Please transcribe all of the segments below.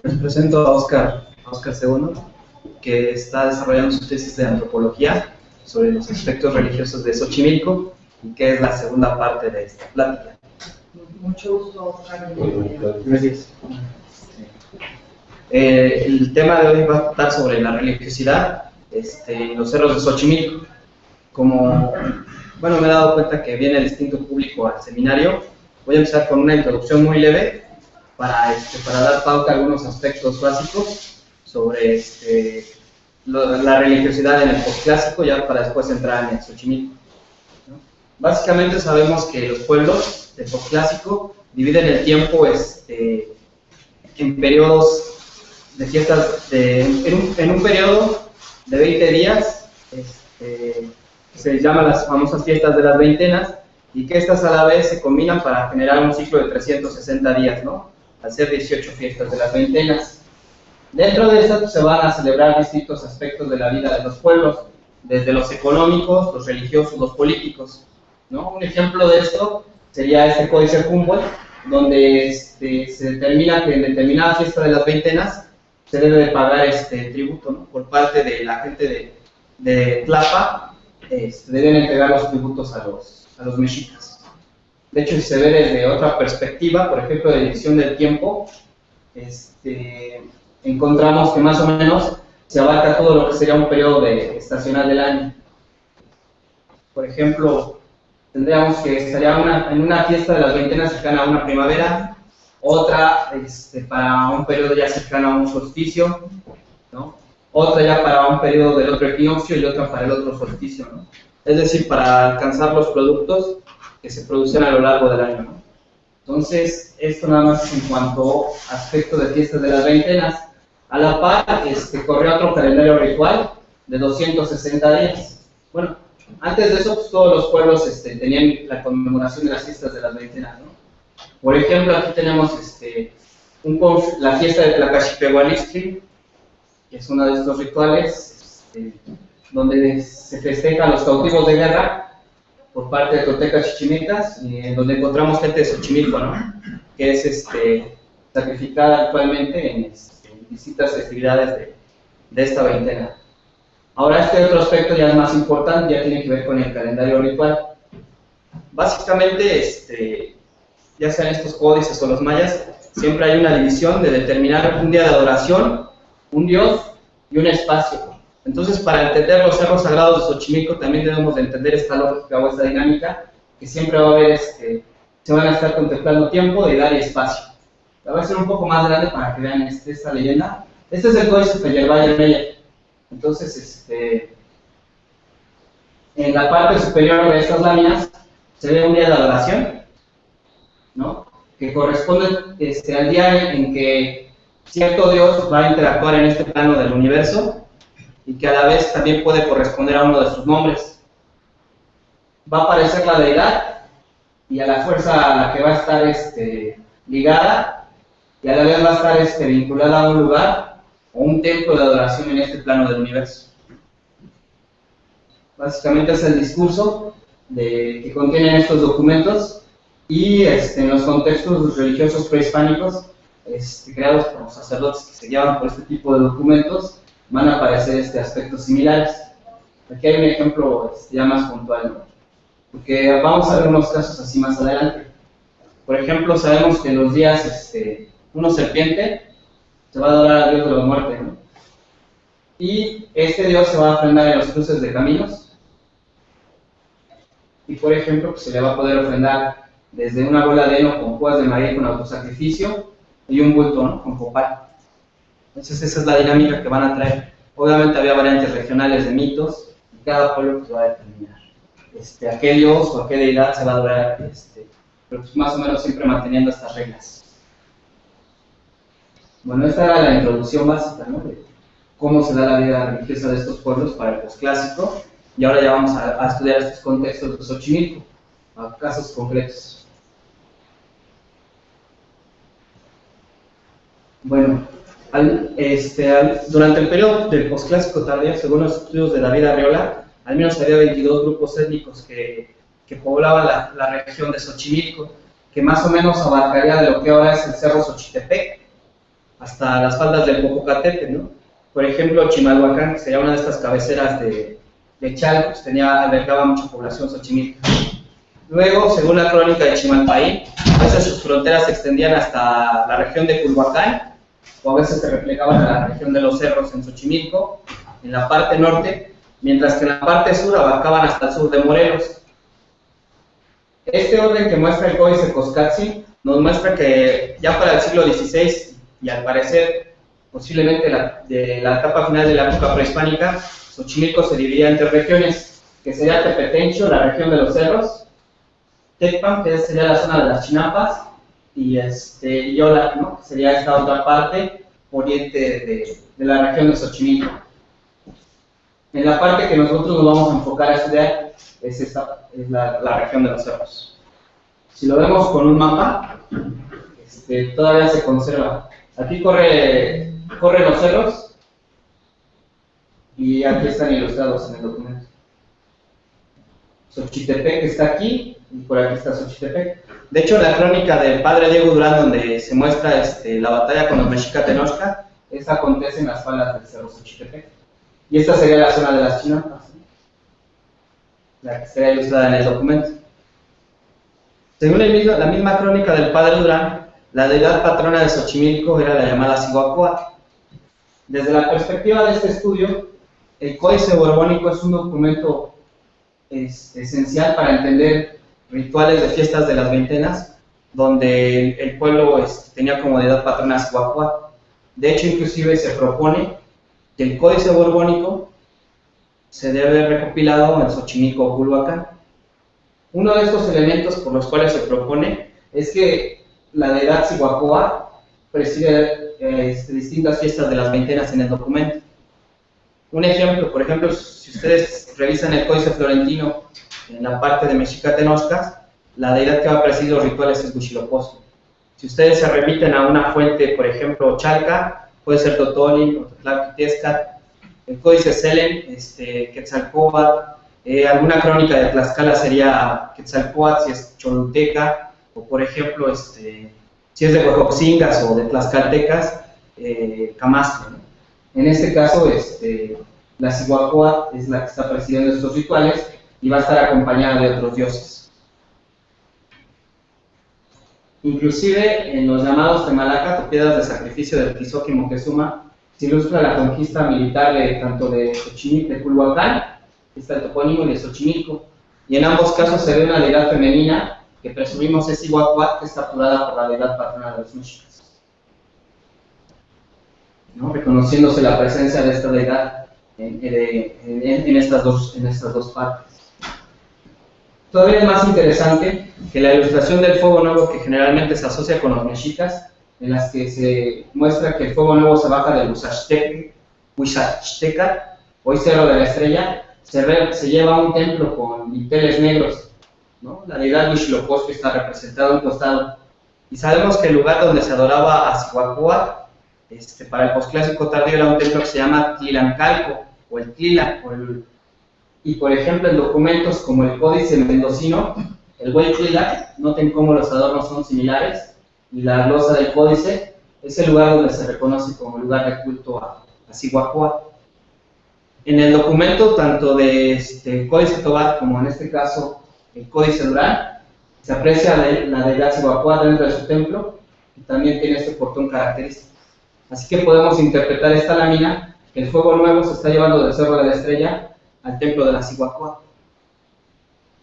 Les presento a Óscar Segundo, que está desarrollando su tesis de antropología sobre los aspectos religiosos de Xochimilco y que es la segunda parte de esta plática. Mucho gusto, Óscar. Gracias. El tema de hoy va a tratar sobre la religiosidad en los cerros de Xochimilco. Como me he dado cuenta que viene distinto público al seminario, voy a empezar con una introducción muy leve para dar pauta a algunos aspectos básicos sobre la religiosidad en el postclásico, ya para después entrar en el Xochimilco, ¿no? Básicamente sabemos que los pueblos del postclásico dividen el tiempo en periodos de fiestas, en un periodo de 20 días, se llaman las famosas fiestas de las veintenas, y que estas a la vez se combinan para generar un ciclo de 360 días, ¿no? Al ser 18 fiestas de las veintenas. Dentro de estas se van a celebrar distintos aspectos de la vida de los pueblos, desde los económicos, los religiosos, los políticos, ¿no? Un ejemplo de esto sería este Códice Humboldt, donde se determina que en determinada fiesta de las veintenas se debe de pagar tributo, ¿no? Por parte de la gente de Tlapa, deben entregar los tributos a los mexicas. De hecho, si se ve desde otra perspectiva, por ejemplo, de división del tiempo, encontramos que más o menos se abarca todo lo que sería un periodo estacional del año. Por ejemplo, tendríamos que estaría en una fiesta de las veintenas cercana a una primavera, otra para un periodo ya cercano a un solsticio, ¿no? Otra ya para un periodo del otro equinoccio y otra para el otro solsticio, ¿no? Es decir, para alcanzar los productos que se producen a lo largo del año, ¿no? Entonces, esto nada más en cuanto a aspecto de fiestas de las veintenas. A la par, corrió otro calendario ritual de 260 días. Bueno, antes de eso, pues, todos los pueblos tenían la conmemoración de las fiestas de las veintenas, ¿no? Por ejemplo, aquí tenemos la fiesta de Tlacaxipehualistli, que es uno de estos rituales donde se festeja a los cautivos de guerra por parte de toltecas chichimecas, donde encontramos gente de Xochimilco, ¿no? Que es sacrificada actualmente en distintas festividades de esta veintena. Ahora, este otro aspecto ya es más importante, ya tiene que ver con el calendario ritual. Básicamente, ya sean estos códices o los mayas, siempre hay una división de determinar un día de adoración, un dios y un espacio. Entonces, para entender los cerros sagrados de Xochimilco, también debemos de entender esta lógica o esta dinámica, que siempre va a haber, se van a estar contemplando tiempo, deidad y espacio. La voy a hacer un poco más grande para que vean esta leyenda. Este es el Códice Feyerabad-Meyer. Entonces, en la parte superior de estas láminas se ve un día de adoración, ¿no? Que corresponde al día en que cierto Dios va a interactuar en este plano del universo y que a la vez también puede corresponder a uno de sus nombres. Va a aparecer la deidad y a la fuerza a la que va a estar ligada, y a la vez va a estar vinculada a un lugar o un templo de adoración en este plano del universo. Básicamente es el discurso que contienen estos documentos, y en los contextos religiosos prehispánicos creados por los sacerdotes que se guiaban por este tipo de documentos, van a aparecer aspectos similares. Aquí hay un ejemplo ya más puntual, ¿no? Porque vamos a ver unos casos así más adelante. Por ejemplo, sabemos que en los días una serpiente se va a adorar al dios de la muerte, ¿no? Y este dios se va a ofrendar en los cruces de caminos, y por ejemplo, pues, se le va a poder ofrendar desde una bola de heno con púas de maguey con autosacrificio y un bulto, ¿no? Con copal. Entonces esa es la dinámica que van a traer. Obviamente había variantes regionales de mitos, y cada pueblo pues, va a determinar a qué dios o a qué deidad se va a adorar, pero pues, más o menos siempre manteniendo estas reglas. Bueno, esta era la introducción básica, ¿no? De cómo se da la vida religiosa de estos pueblos para el posclásico, y ahora ya vamos a estudiar estos contextos de Xochimilco, a casos concretos. Bueno, durante el periodo del posclásico tardío, según los estudios de David Arriola, al menos había 22 grupos étnicos que poblaban la región de Xochimilco, que más o menos abarcaría de lo que ahora es el Cerro Xochitepec, hasta las faldas del Popocatépetl, ¿no? Por ejemplo, Chimalhuacán, que sería una de estas cabeceras de Chalco, pues albergaba mucha población xochimilca. Luego, según la crónica de Chimalpaí, a veces sus fronteras se extendían hasta la región de Culhuacán, o a veces se replegaban a la región de los cerros en Xochimilco, en la parte norte, mientras que en la parte sur abarcaban hasta el sur de Morelos. Este orden que muestra el Códice Coscatzi nos muestra que ya para el siglo XVI, y al parecer posiblemente de la etapa final de la época prehispánica, Xochimilco se dividía en tres regiones, que sería Tepetencho, la región de los cerros, Tecpan, que sería la zona de las Chinampas, y Yola, ¿no? Que sería esta otra parte oriente de la región de Xochimilco. En la parte que nosotros nos vamos a enfocar a estudiar es la región de los cerros. Si lo vemos con un mapa, todavía se conserva. Aquí corren los cerros y aquí están ilustrados en el documento. Xochitepec está aquí y por aquí está Xochitepec. De hecho, la crónica del padre Diego Durán, donde se muestra la batalla con los Mexica-Tenochca, esta acontece en las faldas del cerro Xochitepec. Y esta sería la zona de las Chinampas, ¿sí? La que sería ilustrada en el documento. Según la misma crónica del padre Durán, la deidad patrona de Xochimilco era la llamada Cihuacóatl. Desde la perspectiva de este estudio, el Códice Borbónico es un documento esencial para entender rituales de fiestas de las veintenas, donde el pueblo tenía como deidad patrona Cihuacóatl. De hecho, inclusive se propone que el Códice Borbónico se debe haber recopilado en Xochimilco o Culhuacán. Uno de estos elementos por los cuales se propone es que la deidad Cihuacóatl preside distintas fiestas de las veintenas en el documento. Un ejemplo, por ejemplo, si ustedes revisan el Códice Florentino, en la parte de Mexica-Tenochca, la deidad que va a presidir los rituales es Huitzilopochtli. Si ustedes se remiten a una fuente, por ejemplo, Chalca, puede ser Totolin o Totlaquitescat, el Códice Selen, Quetzalcóatl, alguna crónica de Tlaxcala sería Quetzalcóatl, si es Choluteca, o por ejemplo, si es de Huejotzingas o de Tlaxcaltecas, Camastro, ¿no? En este caso, la Cihuacóatl es la que está presidiendo estos rituales y va a estar acompañada de otros dioses. Inclusive en los llamados Temalacatl o piedras de sacrificio del Tizoc y Moctezuma se ilustra la conquista militar tanto de Xochimilco, de Culhuacán, que está el topónimo, y de Xochimilco, y en ambos casos se ve una deidad femenina que presumimos es Cihuacóatl, que es capturada por la deidad patrona de los mexicas, ¿no? Reconociéndose la presencia de esta deidad en estas dos partes. Todavía es más interesante que la ilustración del fuego nuevo, que generalmente se asocia con los mexicas, en las que se muestra que el fuego nuevo se baja del Huixachtecatl, hoy Cerro de la Estrella, se lleva a un templo con dinteles negros, ¿no? La deidad Huitzilopochtli está representada a un costado. Y sabemos que el lugar donde se adoraba a Cihuacóatl, para el posclásico tardío, era un templo que se llama Tlilancalco, o el Tlila, y por ejemplo en documentos como el Códice Mendocino, el Hueytlilac, noten cómo los adornos son similares, y la glosa del códice es el lugar donde se reconoce como lugar de culto a Cihuacóatl. En el documento tanto de Códice Tobar como en este caso el Códice Durán, se aprecia la deidad Cihuacóatl dentro de su templo y también tiene este portón característico. Así que podemos interpretar esta lámina que el fuego nuevo se está llevando del Cerro de la Estrella al templo de la Cihuacóatl,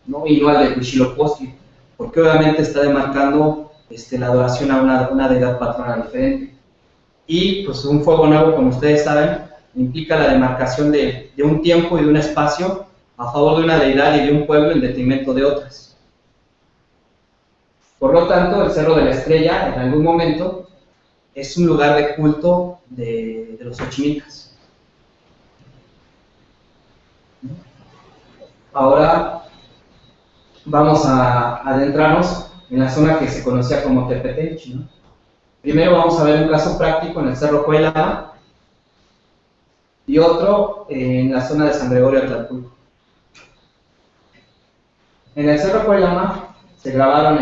¿no? Y no al de Huitzilopochtli, porque obviamente está demarcando la adoración a una deidad patrona diferente. Y pues un fuego nuevo, como ustedes saben, implica la demarcación de un tiempo y de un espacio a favor de una deidad y de un pueblo en detrimento de otras. Por lo tanto, el Cerro de la Estrella, en algún momento, es un lugar de culto de los xochimilcas. Ahora vamos a adentrarnos en la zona que se conocía como Tepetenchi, ¿no? Primero vamos a ver un caso práctico en el Cerro Cuélama y otro en la zona de San Gregorio Tlalpulco. En el Cerro Cuélama se grabaron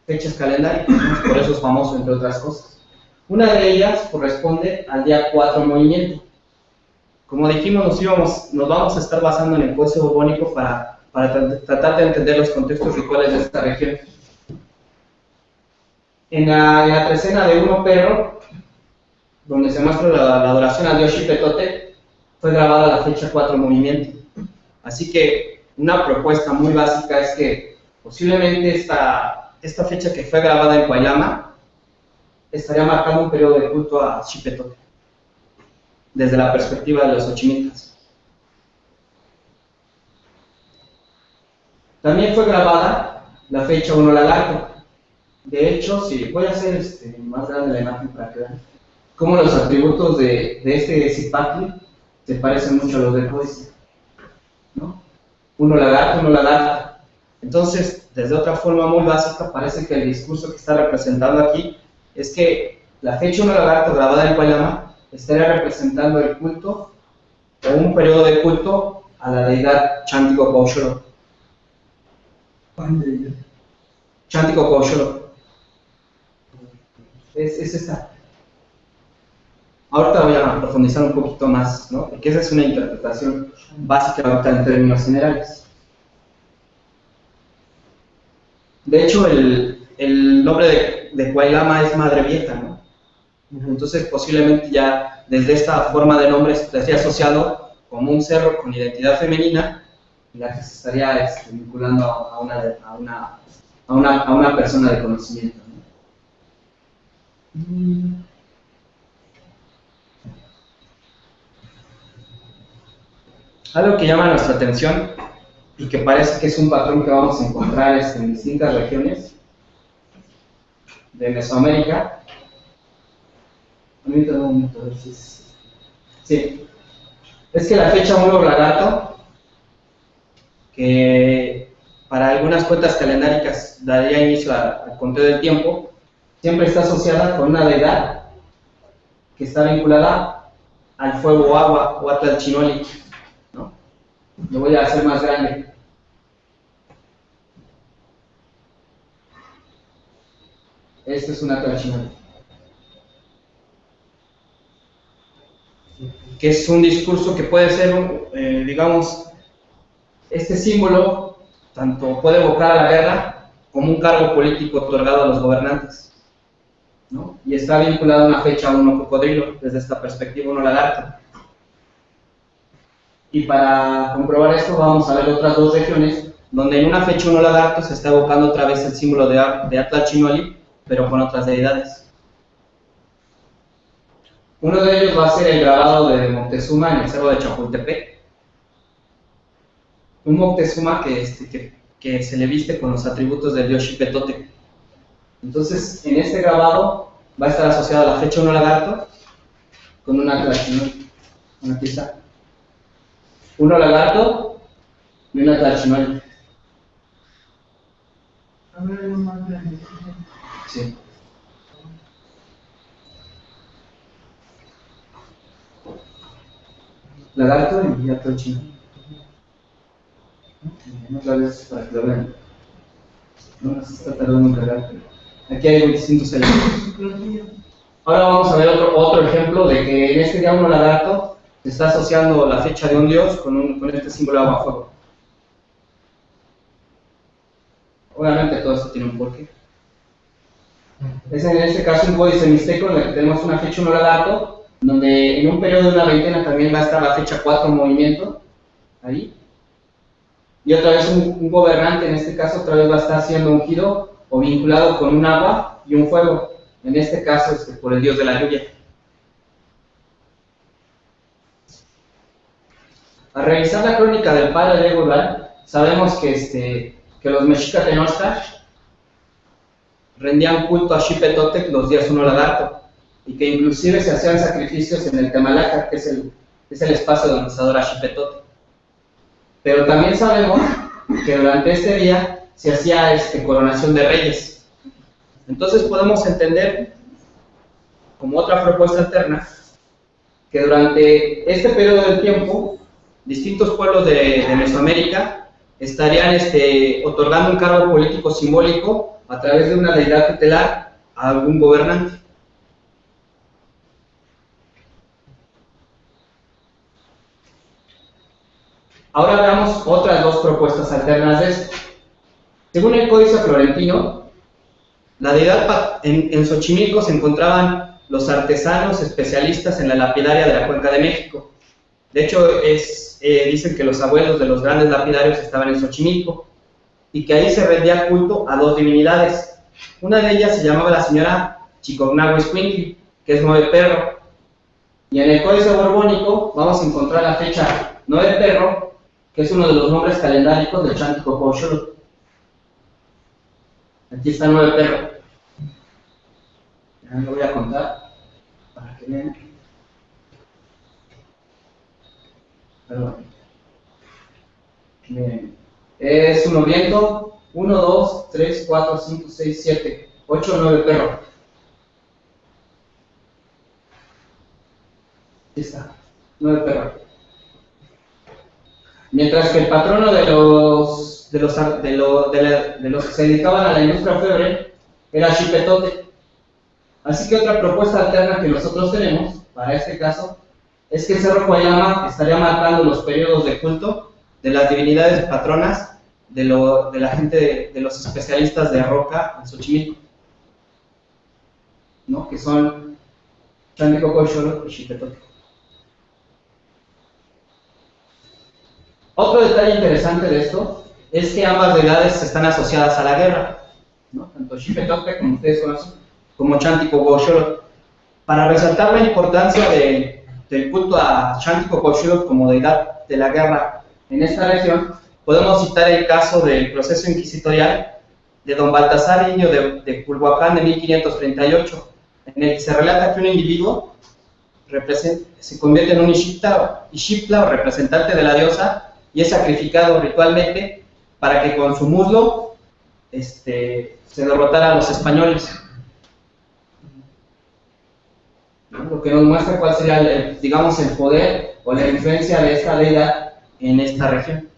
fechas calendáricas, ¿no? Por eso es famoso, entre otras cosas. Una de ellas corresponde al día 4 movimiento. Como dijimos, nos vamos a estar basando en el códice borbónico para tratar de entender los contextos rituales de esta región. En la trecena de Uno Perro, donde se muestra la adoración al dios Xipetotec, fue grabada la fecha 4 movimiento. Así que una propuesta muy básica es que posiblemente esta fecha que fue grabada en Cuailama estaría marcando un periodo de culto a Xipetotec, desde la perspectiva de los xochimilcas. También fue grabada la fecha 1 Lagarto. De hecho, sí, voy a hacer más grande la imagen para que vean cómo los atributos de este Zipacli se parecen mucho a los del códice, ¿no? 1 Lagarto, 1 Lagarto. Entonces, desde otra forma muy básica, parece que el discurso que está representando aquí es que la fecha 1 Lagarto grabada en Cuailama estaría representando el culto o un periodo de culto a la deidad Chántico Pauxolo. Chántico Pauxolo. Es esta. Ahorita voy a profundizar un poquito más, ¿no? Porque esa es una interpretación básica ahorita en términos generales. De hecho, el nombre de Cuailama es Madre Vieja, ¿no? Entonces, posiblemente ya desde esta forma de nombre se estaría asociado como un cerro con identidad femenina, en la que se estaría vinculando a una persona de conocimiento, ¿no? Algo que llama nuestra atención y que parece que es un patrón que vamos a encontrar en distintas regiones de Mesoamérica. Sí, es que la fecha 1 Lagarto, que para algunas cuentas calendáricas daría inicio al conteo del tiempo, siempre está asociada con una deidad que está vinculada al fuego o agua o Atlalchinoli, ¿no? Lo voy a hacer más grande. Este es un Atlalchinoli, que es un discurso que puede ser, digamos, este símbolo tanto puede evocar a la guerra como un cargo político otorgado a los gobernantes, ¿no? Y está vinculado a una fecha 1 Cocodrilo, desde esta perspectiva 1 Lagarto. Y para comprobar esto vamos a ver otras dos regiones donde en una fecha 1 Lagarto se está evocando otra vez el símbolo de Atlalchinoli, pero con otras deidades. Uno de ellos va a ser el grabado de Moctezuma en el cerro de Chapultepec. Un Moctezuma que se le viste con los atributos del dios Xipetotec. Entonces, en este grabado va a estar asociada la fecha 1 Lagarto con una Atlalchinoli. Aquí está. 1 Lagarto y una Atlalchinoli. A ver, lo más grande. Sí. Lagarto y Atlalchinoli. Otra vez para que lo vean. No, se está tardando en cargar. Aquí hay distintos elementos. Ahora vamos a ver otro ejemplo de que en este día 1 Lagarto se está asociando la fecha de un dios con este símbolo de agua-fuego. Obviamente todo esto tiene un porqué. Es en este caso un códice mixteco en el que tenemos una fecha 1 Lagarto, donde en un periodo de una veintena también va a estar la fecha 4 movimiento, ahí. Y otra vez un gobernante, en este caso, otra vez va a estar siendo ungido o vinculado con un agua y un fuego, en este caso por el dios de la lluvia. Al revisar la crónica del padre Diego Urbán, sabemos que los mexicas Tenochtitlan rendían culto a Xipetotec los días 1 Lagarto, y que inclusive se hacían sacrificios en el Temalaca, que es el espacio donde se adora Xipetotec. Pero también sabemos que durante este día se hacía coronación de reyes. Entonces podemos entender, como otra propuesta alterna, que durante este periodo del tiempo, distintos pueblos de Mesoamérica estarían otorgando un cargo político simbólico a través de una deidad tutelar a algún gobernante. Ahora veamos otras dos propuestas alternas de esto. Según el Códice Florentino, la deidad en Xochimilco se encontraban los artesanos especialistas en la lapidaria de la Cuenca de México. De hecho, dicen que los abuelos de los grandes lapidarios estaban en Xochimilco y que ahí se rendía culto a dos divinidades. Una de ellas se llamaba la señora Chicognagüe, que es Nueve Perro. Y en el Códice Borbónico vamos a encontrar la fecha Nueve Perro, que es uno de los nombres calendáricos del Chanticlecoxolotl. Aquí está Nueve Perro. Ya lo voy a contar para que vean. Perdón. Miren. Es un oriento. 1, 2, 3, 4, 5, 6, 7, 8, 9 Perro. Aquí está. 9 Perro. Mientras que el patrono de los que se dedicaban a la industria orfebre era Xipetotec. Así que otra propuesta alterna que nosotros tenemos para este caso es que el Cerro Cuayama estaría marcando los periodos de culto de las divinidades patronas de la gente, de los especialistas de roca en Xochimilco, ¿no? Que son Chanticlecoxolotl y Xipetotec. Otro detalle interesante de esto es que ambas deidades están asociadas a la guerra, ¿no? Tanto Xipetotec, como ustedes conocen, como Chanticlecoxolotl. Para resaltar la importancia del culto a Chanticlecoxolotl como deidad de la guerra en esta región, podemos citar el caso del proceso inquisitorial de don Baltasar Indio de Culhuacán de 1538, en el que se relata que un individuo se convierte en un Ixiptla o representante de la diosa y es sacrificado ritualmente para que con su muslo se derrotara a los españoles. Lo que nos muestra cuál sería, el poder o la influencia de esta deidad en esta región.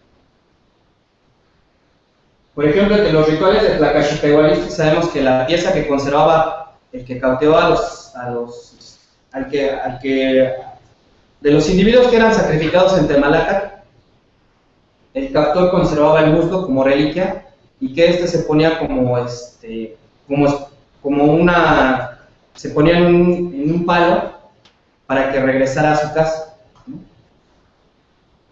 Por ejemplo, entre los rituales de Tlacaxitehualistli sabemos que la pieza que conservaba el que cauteó de los individuos que eran sacrificados en Temalacat, el captor conservaba el muslo como reliquia y que se ponía se ponía en un palo para que regresara a su casa, ¿no?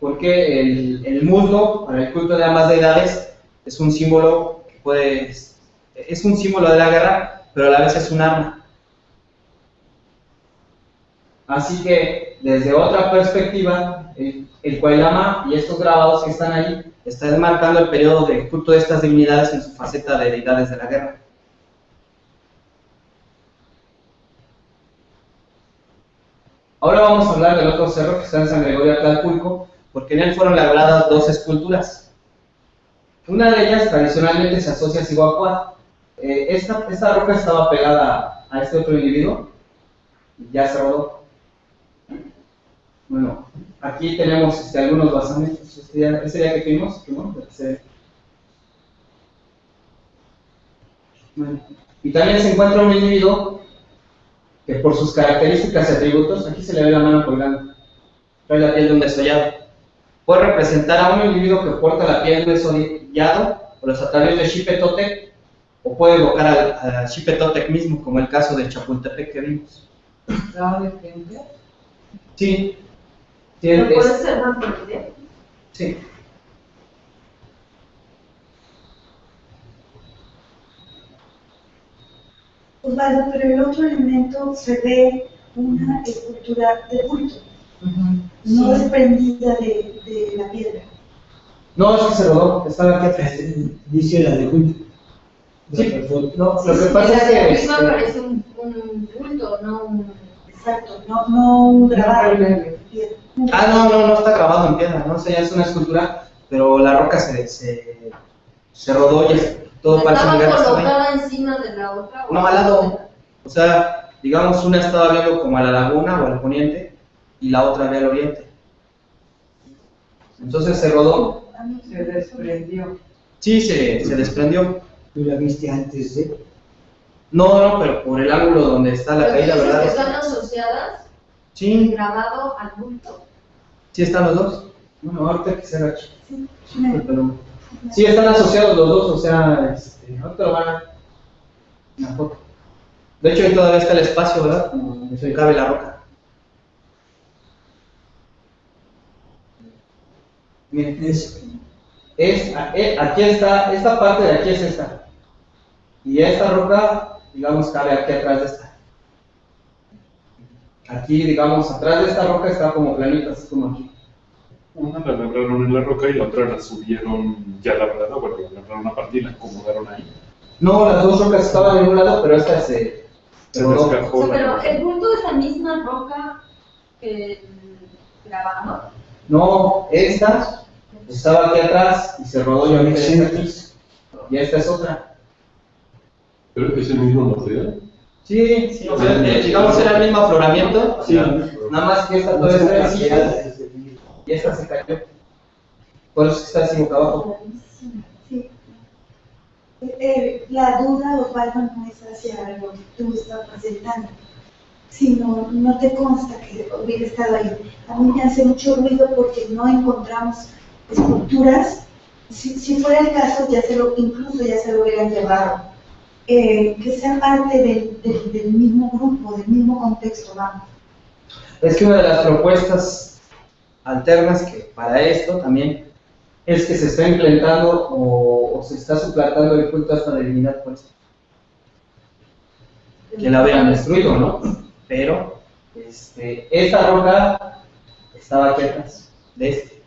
Porque el muslo para el culto de ambas deidades es un símbolo es un símbolo de la guerra, pero a la vez es un arma. Así que, desde otra perspectiva, el Cuailama y estos grabados que están ahí están marcando el periodo de culto de estas divinidades en su faceta de deidades de la guerra. Ahora vamos a hablar del otro cerro que está en San Gregorio Atlalpulco, porque en él fueron labradas dos esculturas. Una de ellas tradicionalmente se asocia a Cihuacuat. Esta roca estaba pegada a este otro individuo y ya se rodó. Bueno, aquí tenemos algunos basamentos. Ese día que fuimos, ¿no? Bueno, y también se encuentra un individuo que por sus características y atributos, aquí se le ve la mano colgando, trae la piel de un desollado. Puede representar a un individuo que porta la piel de un desollado o los atavíos de Xipetotec, o puede evocar a Xipetotec mismo, como el caso de Chapultepec que vimos. Sí. ¿No puede ser más fuerte? Sí. Osvaldo, pero el otro elemento se ve una escultura de culto, no desprendida de la piedra. No, es que se rodó, estaba aquí atrás. Dice la de culto. Sí, no, lo que pasa es que... La misma parece un culto, no un... Exacto, no un grabado de piedra. No está grabado en piedra, ¿no? O sea, ya es una escultura, pero la roca se rodó y todo parece un ¿Estaba gran colocada encima de la otra? No, al lado. O sea, digamos, una estaba viendo como a la laguna o al poniente y la otra ve al oriente. Entonces se rodó. Se desprendió. Sí, se desprendió. ¿Tú la viste antes de? No, pero por el ángulo donde está la caída, ¿Dices ¿verdad? que están asociadas? El Sí, grabado al culto. sí están los dos. Bueno, ahorita que se agache. Sí, Pero, sí, están asociados los dos, o sea, ahorita lo van a una foto. De hecho, ahí todavía está el espacio, ¿verdad? Como donde se cabe la roca. Miren, aquí está, esta parte de aquí es esta. Y esta roca, digamos, cabe aquí atrás de esta. Aquí, digamos, atrás de esta roca está como planita, así como aquí. Una la labraron en la roca y la otra la subieron ya labrada, bueno, la labraron aparte y la acomodaron ahí. No, las dos rocas estaban en un lado, pero esta se rodó. desgajó. O sea, pero el bulto es la misma roca que grabamos. No, esta estaba aquí atrás y se rodó y ahorita ya está aquí. Y esta es otra. ¿Pero es el mismo material? Sí, o sea, digamos era el mismo afloramiento, Sí. nada más que esta todavía está encima y esta se cayó. Por eso es que está así boca abajo. sí. La duda, Osvaldo, no es hacia lo que tú estás presentando, sino no te consta que hubiera estado ahí. A mí me hace mucho ruido porque no encontramos esculturas. Si fuera el caso, incluso ya se lo hubieran llevado. Que sea parte del mismo grupo, del mismo contexto, vamos. Es que una de las propuestas alternas que para esto también es que se está implementando o se está suplantando el culto hasta la divinidad, pues. Que la habían destruido, ¿no? Pero esta roca estaba aquí atrás de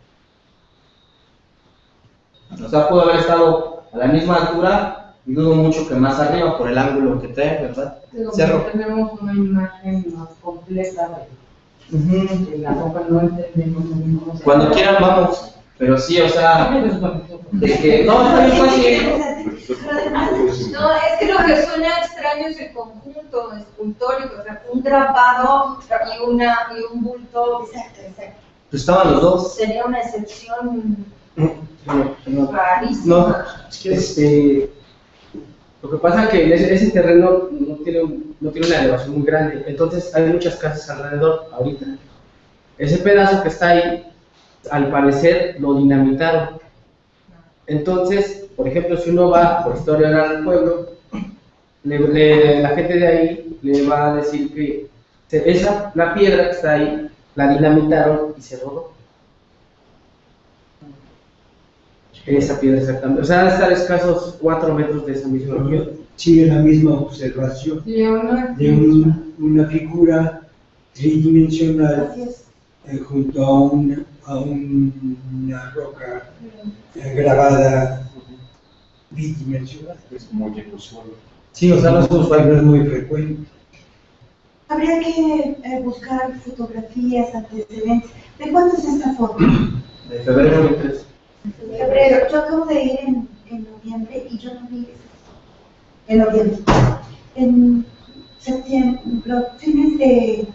O sea, pudo haber estado a la misma altura y dudo mucho que más arriba por el ángulo que trae, ¿verdad? Pero Cerro. tenemos una imagen más completa de la ropa, no entendemos muy bien cómo se Cuando quieran vamos, pero sí, o sea, de que no, está bien fácil. No, es que lo que suena extraño es el conjunto escultórico, o sea, un grabado y un bulto. Exacto, exacto. Pues estaban los dos. Sería una excepción No, rarísima. Lo que pasa es que ese terreno no tiene una elevación muy grande, entonces hay muchas casas alrededor ahorita. Ese pedazo que está ahí, al parecer, lo dinamitaron. Entonces, por ejemplo, si uno va por historia al pueblo, la gente de ahí le va a decir que la piedra que está ahí, la dinamitaron y se rodó. Esa piedra exactamente. O sea, debe estar escasos 4 metros de esa misma piedra. Sigue la misma observación Sí, de una figura tridimensional Así es. junto a una roca grabada bidimensional. Es muy inusual. Sí, o sea, no es no usual. es muy frecuente. Habría que buscar fotografías, antecedentes. ¿De cuándo es esta foto? De febrero 23. Febrero. Yo acabo de ir en noviembre y yo no vi eso. En noviembre. En septiembre, los fines de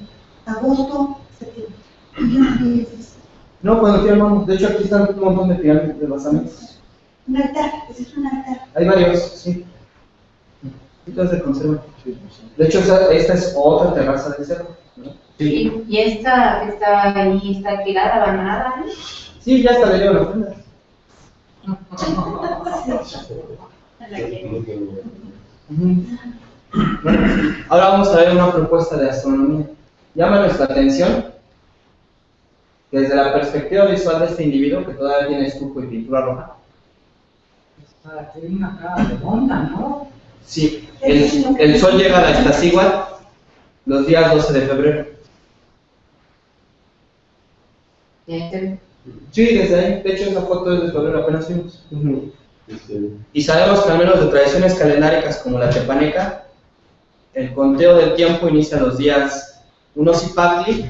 agosto, septiembre. Y yo no vi eso. No, cuando quieran vamos. De hecho, aquí están un montón de pirámides de basamentos. Un altar, ese es un altar. Hay varios, sí. Entonces se conservan. De hecho, esta es otra terraza del cerro, ¿no? Sí. Y esta que está ahí, está tirada, abandonada, ¿no? Sí, ya está le llevan las prendas. Bueno, ahora vamos a ver una propuesta de astronomía. Llama nuestra atención que desde la perspectiva visual de este individuo, que todavía tiene estuco y pintura roja. Tiene una cara redonda, ¿no? Sí, el sol llega a la Iztaccíhuatl los días 12 de febrero. Sí, desde ahí. De hecho, esa foto es de febrero, apenas fuimos. Y sabemos que al menos de tradiciones calendáricas como la tepaneca, el conteo del tiempo inicia los días Unosipactli,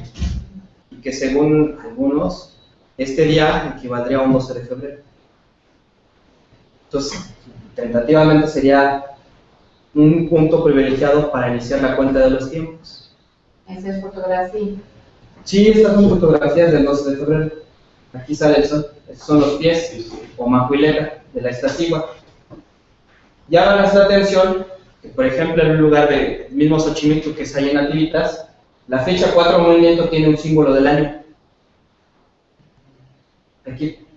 y que según algunos, este día equivaldría a un 12 de febrero. Entonces, tentativamente sería un punto privilegiado para iniciar la cuenta de los tiempos. Esa es fotografía. Sí, estas son fotografías del 12 de febrero. Aquí sale el sol. Estos son los pies, o macuilera, de la Iztaccíhuatl. Llama nuestra atención que, por ejemplo, en un lugar del mismo Xochimilco que es ahí en Nativitas, la fecha 4 movimiento tiene un símbolo del año.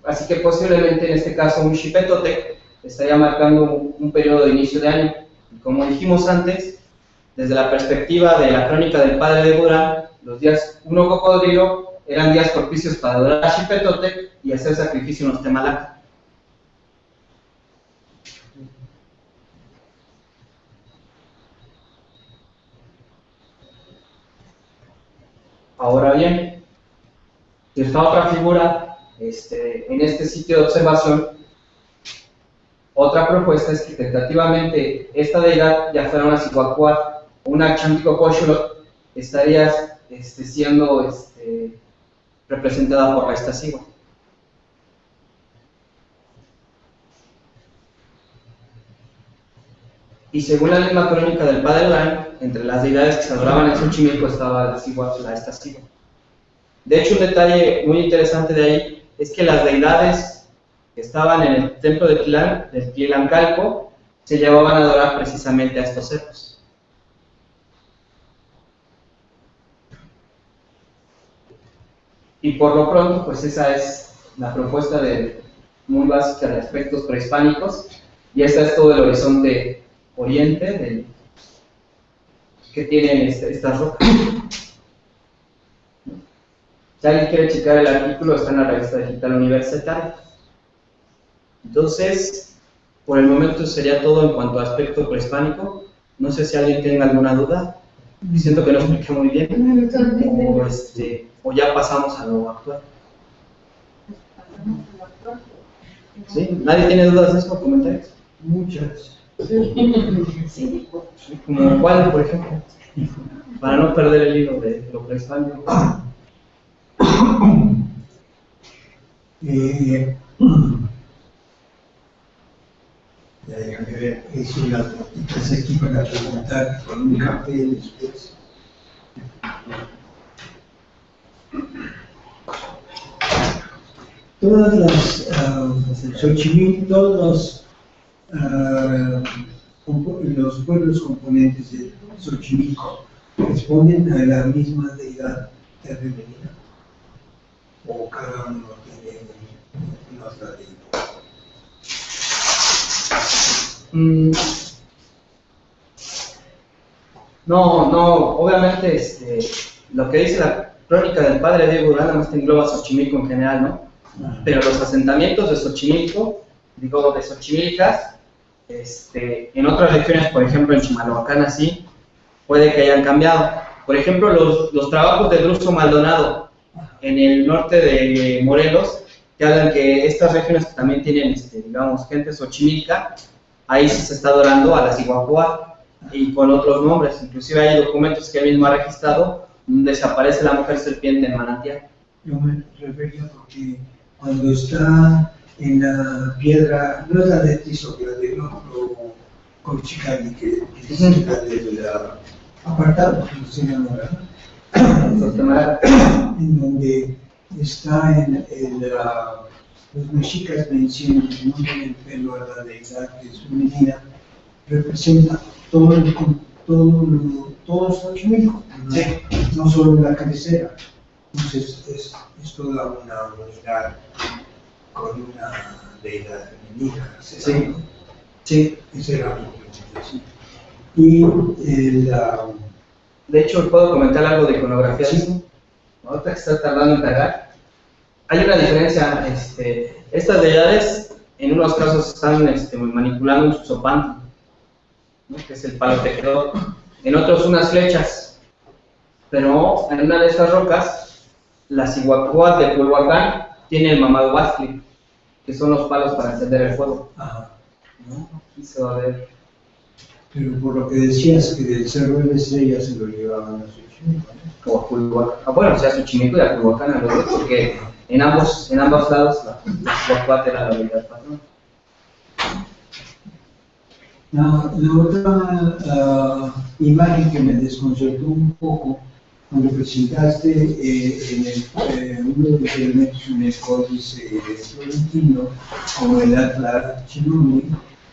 Así que posiblemente en este caso un Xipetotec estaría marcando un periodo de inicio de año. Y como dijimos antes, desde la perspectiva de la crónica del padre de Durán, los días 1 Cocodrilo eran días propicios para adorar a Xipetotec y hacer sacrificio en los Temalaca. Ahora bien, esta otra figura, en este sitio de observación, otra propuesta es que tentativamente esta deidad, ya fuera una Cihuacuat o una Chanticocoxolotl, estaría siendo representada por la Iztaccíhuatl. Y según la misma crónica del padre Durán, entre las deidades que se adoraban en Xochimilco estaba la Iztaccíhuatl. De hecho, un detalle muy interesante de ahí es que las deidades que estaban en el templo de Tlilancalco se llevaban a adorar precisamente a estos cerros. Y por lo pronto, pues esa es la propuesta muy básica de aspectos prehispánicos, y este es todo el horizonte oriente que tienen estas rocas. Si alguien quiere checar el artículo, está en la revista digital universitaria. Entonces, por el momento sería todo en cuanto a aspecto prehispánico. No sé si alguien tenga alguna duda. Siento que lo expliqué muy bien. O ya pasamos a lo actual. ¿Sí? ¿Nadie tiene dudas de eso? ¿Comentarios? Muchas. Sí. ¿Como cuál, por ejemplo? Para no perder el hilo de lo prehispánico. Ya déjame ver, es una notitas aquí para preguntar con un café después. Todas las Xochimilco, todos los pueblos componentes de Xochimilco responden a la misma deidad femenina, o cada uno tiene una otra deidad. No, obviamente lo que dice la crónica del padre Diego Durán nada más te engloba Xochimilco en general, ¿no? Pero los asentamientos de Xochimilco, de Xochimilcas, en otras regiones, por ejemplo en Chimalhuacán así, puede que hayan cambiado. Por ejemplo, los trabajos de Druso Maldonado en el norte de Morelos, que hablan que estas regiones que también tienen, gente xochimilca, ahí se está adorando a la Cihuacuat y con otros nombres. Inclusive hay documentos que él mismo ha registrado donde se aparece la mujer serpiente en manantial. Yo me refería porque cuando está en la piedra, no es la de Tizoc, la del otro Colchicali, que es la del apartado, no se llama, ¿verdad? En donde está los mexicas mencionan el nombre del pelo a la deidad que es femenina, representa todo Xochimilco, no solo la cabecera. Entonces es toda una unidad con una deidad femenina. Sí. Esa era mi pregunta. Y de hecho, ¿puedo comentar algo de iconografía? Sí. Ahorita que está tardando en cargar. Hay una diferencia. Estas deidades, en unos casos, están manipulando un susopanto, ¿no? Que es el palo tejedor. En otros, unas flechas. Pero en una de estas rocas, la Cihuacuat de Culhuacán tiene el mamahuastli, que son los palos para encender el fuego. Ajá. ¿No? Aquí se va a ver. Pero por lo que decías que del Cerro de la Estrella se lo llevaban a Xochimilco, ¿no? O a Culhuacán. Bueno, o sea, Xochimilco y a Culhuacán a los dos, porque en ambos lados la Cihuacuat era la deidad patrona. La otra imagen que me desconcertó un poco cuando presentaste uno de los elementos en el códice florentino, como el Atlas Chinumi,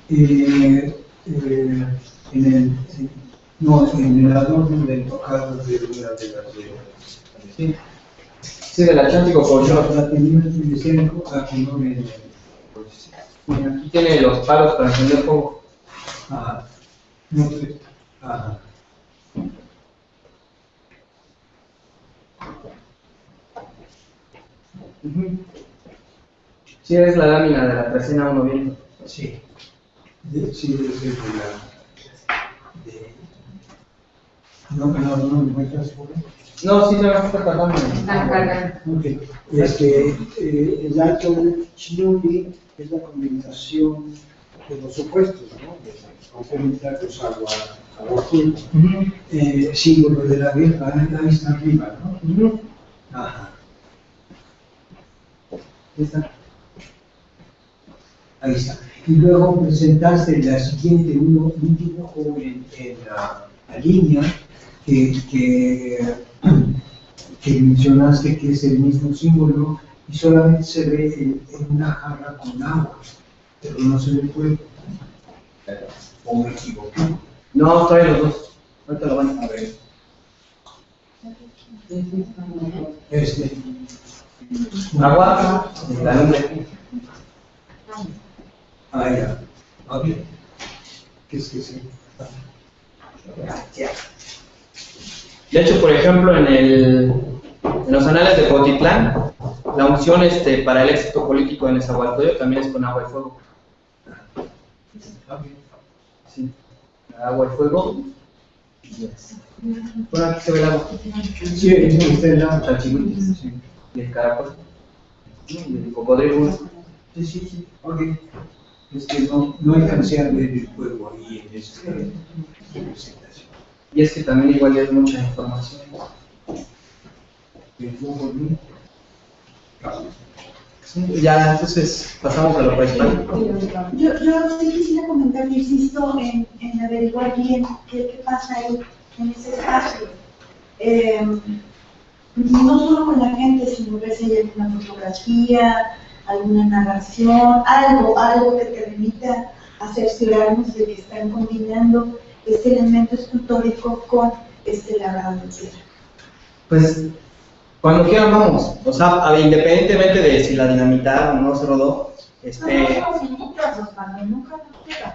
en el adorno del tocado de una de las deidades. ¿Sí? Sí, de la Chántico Colchón. La tenía en el centro, aquí no me... Mira, aquí tiene los palos para encender fuego. Ajá. No sé. Ajá. Sí, es la lámina de la trecena 1 viendo. Sí. Sí, de no me encuentras por ahí. No, sí se va a estar tardando. Están cargando. Ok. El acto Chinuli es la combinación de los opuestos, ¿no? Complementar los agua azul, símbolo de la guerra, ahí está arriba, ¿no? Ajá. Ahí está. Ahí está. Y luego presentaste la siguiente, un dibujo en la línea que mencionaste que es el mismo símbolo y solamente se ve en una jarra con agua, pero no se ve fuego. ¿O me equivoqué? No, trae los dos. Ahorita lo van a ver. Agua, la lumbre. Ah, ya. Ok. ¿Qué es que sí? De hecho, por ejemplo, en los anales de Cuautitlán, la unción para el éxito político de Nezahualcóyotl también es con agua y fuego. Sí, agua y fuego. Bueno, aquí se ve el agua. Sí, está el agua. Chalchihuites, sí. Y el caracol. Y el cocodrilo. Sí. Ok. Es que no alcancé a ver el juego ahí en esta presentación. Y es que también igual ya es mucha información. Ya, entonces pasamos a lo principal. Yo sí quisiera comentar, yo insisto en averiguar bien qué pasa ahí, en ese espacio. No solo con la gente, sino ver si hay alguna fotografía, alguna narración, algo que te permita cerciorarnos de que están combinando este elemento escultórico con este labrado de piedra. Pues, cuando quieran vamos. O sea, independientemente de si la dinamitaron o no se rodó,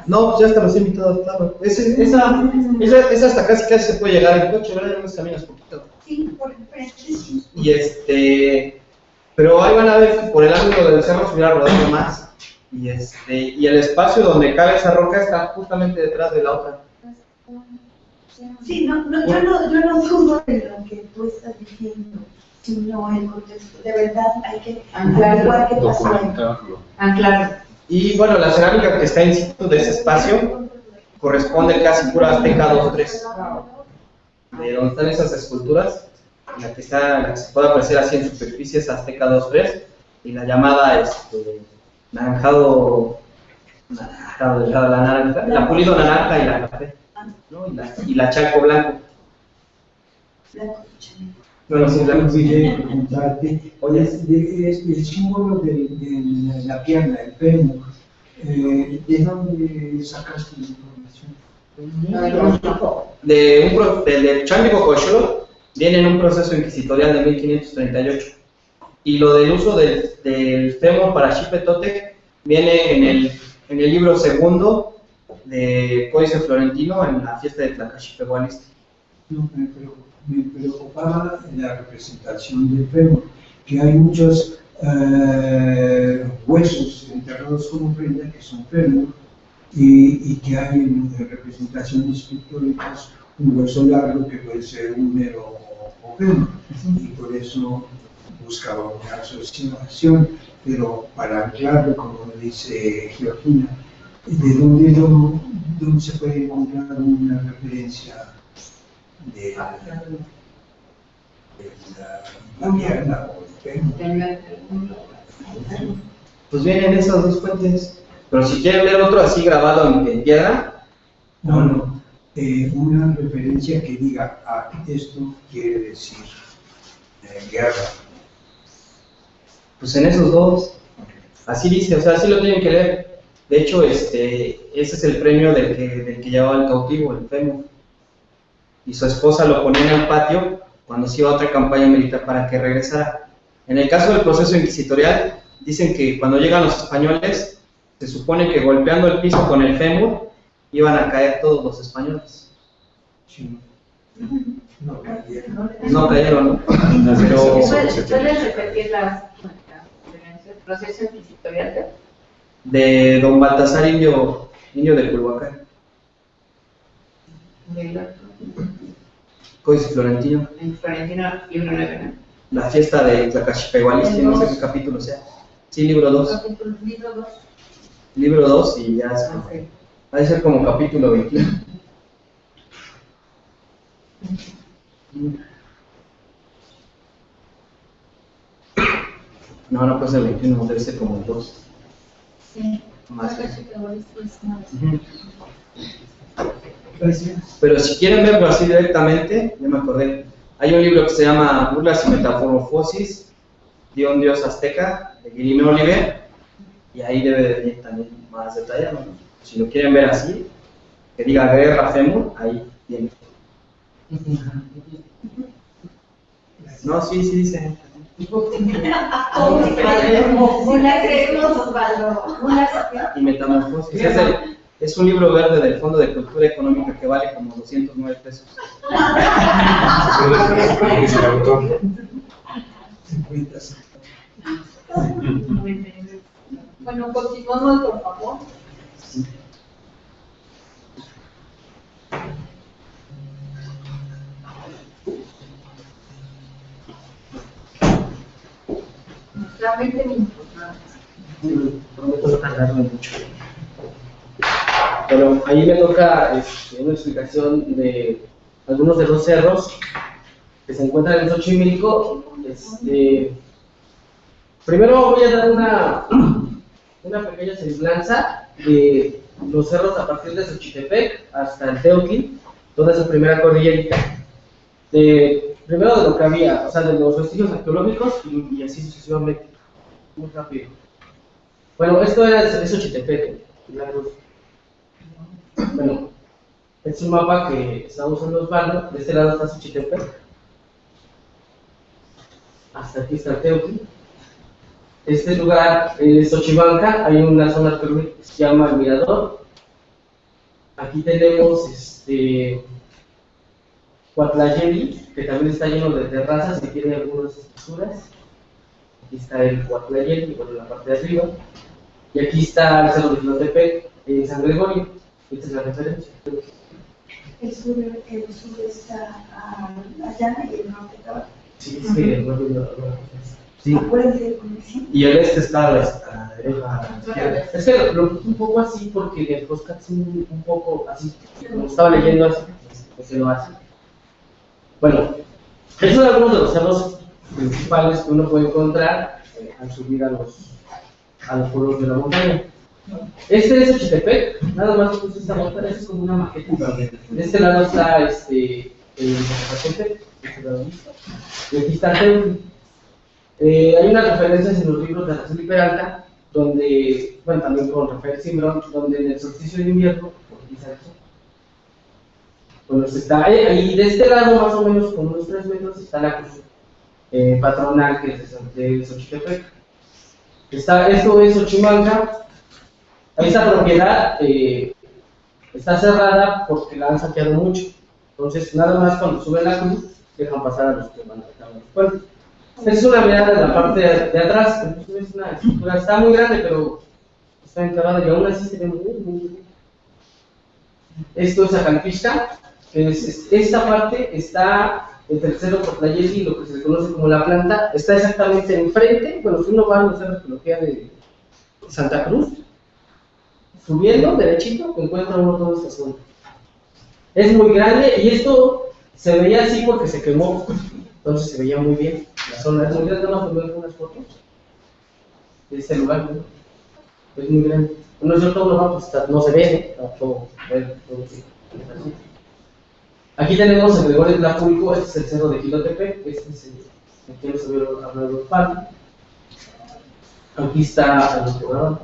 No, pues ya está los invitados, claro. Esa hasta casi se puede llegar en coche, ¿verdad? Ya unos caminos poquito. Sí, por enfrente, sí. Y pero ahí van a ver que por el ángulo del cerro se hubiera rodado más. Y el espacio donde cabe esa roca está justamente detrás de la otra. Sí, yo no dudo de lo que tú estás diciendo, sino el contexto. De verdad hay que averiguar qué pasó ahí. Claro. Y bueno, la cerámica que está en situ de ese espacio corresponde casi pura Azteca 2-3. De donde están esas esculturas, la que se puede apreciar así en superficie es Azteca 2-3, y la llamada naranjado, la naranja, la pulido naranja y la café, ¿no? y la Chaco blanco. Bueno, sí, blanco. Olvidé preguntarte, oye, es el símbolo de la pierna, el fémur, ¿de dónde sacaste la información? Del Chántico Colchón viene en un proceso inquisitorial de 1538. Y lo del uso del fémur para Xipetotec viene en el libro segundo de Códice Florentino, en la fiesta de Tlacaxipehualiste. No, me preocupaba la representación del fémur, que hay muchos huesos enterrados como ofrenda que son fémur, y que hay en representaciones pictóricas un hueso largo que puede ser húmero o fémur, y por eso buscaba una asociación, pero para anclarlo, como dice Georgina, ¿de dónde se puede encontrar una referencia de la pierna o el fémur? Pues vienen esas dos fuentes. Pero si quieren ver otro así grabado en piedra, No, una referencia que diga, esto quiere decir guerra. pues en esos dos, así dice, o sea, así lo tienen que leer. De hecho, ese es el premio del que llevaba el cautivo, el fémur. Y su esposa lo ponía en el patio cuando se iba a otra campaña militar para que regresara. En el caso del proceso inquisitorial, dicen que cuando llegan los españoles, se supone que golpeando el piso con el fémur, iban a caer todos los españoles. Sí. No cayeron. No cayeron, ¿no? ¿Puedes Pero repetir las referencias? ¿Proceso inquisitorial? de don Baltasar Indio de Culhuacán, Códice Florentino, En Florentino, libro 9, ¿no? la fiesta de Tlacachipehualistli, no sé qué capítulo sea. Sí, libro 2. Libro 2. Libro 2 y ya es, ha de ser como capítulo 21. No, no puede ser 21, debe ser como 2. Sí. Más. Ujú. Gracias. Pero si quieren verlo así directamente, ya me acordé. Hay un libro que se llama Burlas y Metamorfosis de un dios azteca, de Guillermo Oliver, y ahí debe de venir también más detallado, ¿no? Si lo quieren ver así, que diga guerra fémur, ahí viene. No, sí, sí dice. Y Metamorfosis. Es un libro verde del Fondo de Cultura Económica que vale como 209 pesos. Dice el autor. 50. Bueno, continuamos, por favor. Nuestra 20 minutos. Prometo no tardarme mucho. Bueno, ahí me toca una explicación de algunos de los cerros que se encuentran en Xochimilco. Primero voy a dar una pequeña semblanza de los cerros a partir de Xochitepec hasta el Teotihuacán, toda esa primera cordillerita. Primero de lo que había, o sea, de los vestigios arqueológicos y así sucesivamente, muy rápido. Bueno, esto es Xochitepec, la cruz. Bueno, es un mapa que está usando Osvaldo. De este lado está Xochitepec, hasta aquí está el Teotihuacán. Este lugar es Xochibanca, hay una zona arqueológica que se llama El Mirador. Aquí tenemos Cuatlayeli, que también está lleno de terrazas y tiene algunas estructuras. Aquí está el Cuatlayeli, bueno, en la parte de arriba. Y aquí está el Cerro de Tlotepec, en San Gregorio. Esta es la referencia. El sur está allá y el norte acá. Sí, es que Sí. Acuérdense con el Y el este está a la derecha, a la izquierda. Es que lo puse un poco así porque el podcast es un poco así, como estaba leyendo así, pues se lo hace. Bueno, esos son algunos de los cerros principales que uno puede encontrar al subir a los pueblos de la montaña. Este es Xochitepec, nada más puse esta montaña, es como una maqueta. De este lado está el Xochitepec, y aquí está el Teotihuacán. Hay unas referencias en los libros de Araceli Peralta, donde, bueno, también con Rafael Simbrón, donde en el solsticio de invierno, bueno, está ahí de este lado, más o menos con unos 3 metros, está la cruz patronal que es de Xochitepec. Esto es Xochimanca. Esta propiedad está cerrada porque la han saqueado mucho. Entonces, nada más cuando suben la cruz, dejan pasar a los que van a dejar los pueblos. Esta es una mirada de la parte de atrás. Es una estructura, está muy grande, pero está enterrada y aún así se ve muy bien. Esto es Acalpixca, que es esta parte está entre el Cerro Cuatlayeli y lo que se le conoce como la planta. Está exactamente enfrente. Bueno, si uno va a la arqueología de Santa Cruz, subiendo derechito, encuentra uno toda esta zona. Es muy grande y esto se veía así porque se quemó, entonces se veía muy bien. La zona es muy grande, vamos a poner unas fotos de este lugar, ¿no? Es muy grande. Bueno, yo todo lo vamos a no se ve, ¿no? Todo, sí. Aquí tenemos el Gregorio Tlapulco, este es el cerro de Quilotepec, este es el que nos había hablado de Pablo. Aquí está el jugador.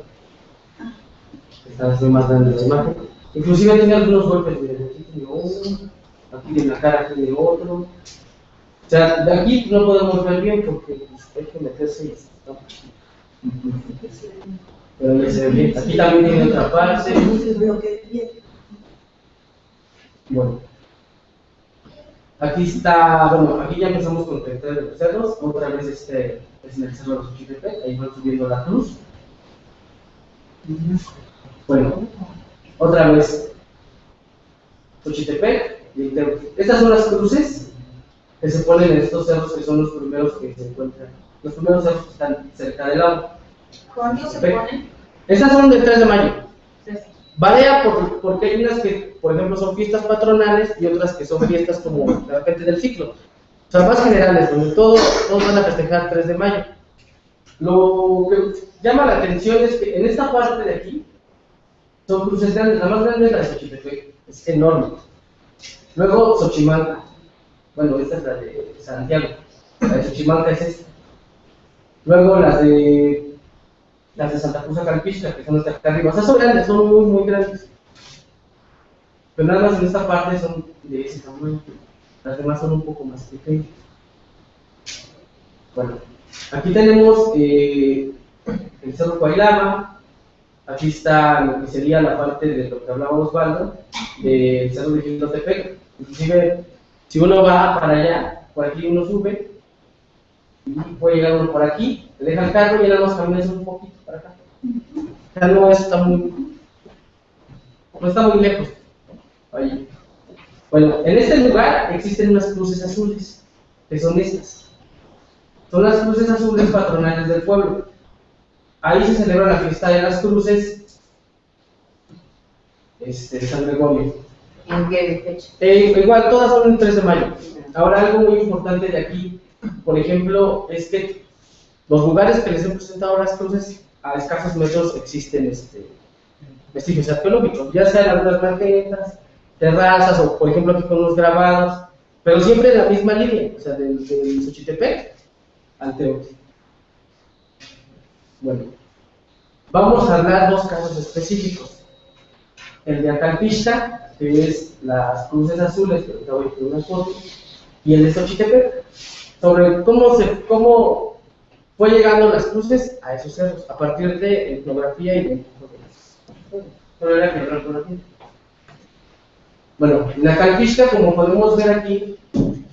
Esta es más grande de la imagen. Inclusive tiene algunos golpes, miren, aquí tiene uno, aquí en la cara tiene otro. O sea, de aquí no podemos ver bien porque pues, hay que meterse y ¿no? Pero ya se ve bien. Aquí también tiene otra parte. Bueno. Aquí está, bueno, aquí ya empezamos con el territorio de los cerros. Otra vez este es en el cerro de los Xochitepec, ahí van subiendo la cruz. Bueno, otra vez Xochitepec y el Teutli. Estas son las cruces que se ponen en estos cerros que son los primeros que se encuentran. Los primeros cerros que están cerca del agua. ¿Cuándo se ponen? Estas son del 3 de mayo. Varía porque hay unas que, por ejemplo, son fiestas patronales y otras que son fiestas como de repente del ciclo. O sea, más generales, donde todos van a festejar 3 de mayo. Lo que llama la atención es que en esta parte de aquí son cruces grandes. La más grande es la de Xochitepec, es enorme. Luego Xochimanca. Bueno, esta es la de Santiago. La de Xochimanca es esta. Luego las de Santa Cruz Acalpixtla, que son hasta acá arriba. O sea, son grandes, son muy, muy grandes. Pero nada más en esta parte son de ese tamaño. Las demás son un poco más pequeñas. Bueno, aquí tenemos el Cerro Cuailama. Aquí está lo que sería la parte de lo que hablaba Osvaldo, del Cerro de Jilotepec. Inclusive, si uno va para allá, por aquí uno sube, y puede llegar uno por aquí, le deja el carro y ya nos caminas un poquito para acá. Ya no está muy lejos. Ahí. Bueno, en este lugar existen unas cruces azules, que son estas. Son las cruces azules patronales del pueblo. Ahí se celebra la fiesta de las cruces de San Gregorio. ¿En qué fecha? Igual, todas son el 3 de mayo. Ahora, algo muy importante de aquí, por ejemplo, es que los lugares que les he presentado las cruces, a escasos metros existen vestigios arqueológicos, ya sean algunas banquetas, terrazas o, por ejemplo, aquí con unos grabados, pero siempre en la misma línea, o sea, del Xochitepec al Teutli. Bueno, vamos a hablar dos casos específicos. El de Acalpixtla, que es las cruces azules, que ahorita voy a poner una foto, y el de Xochitepec, sobre cómo fue llegando las cruces a esos cerros, a partir de etnografía y de etnografía. Bueno, en Acalpixtla, como podemos ver aquí,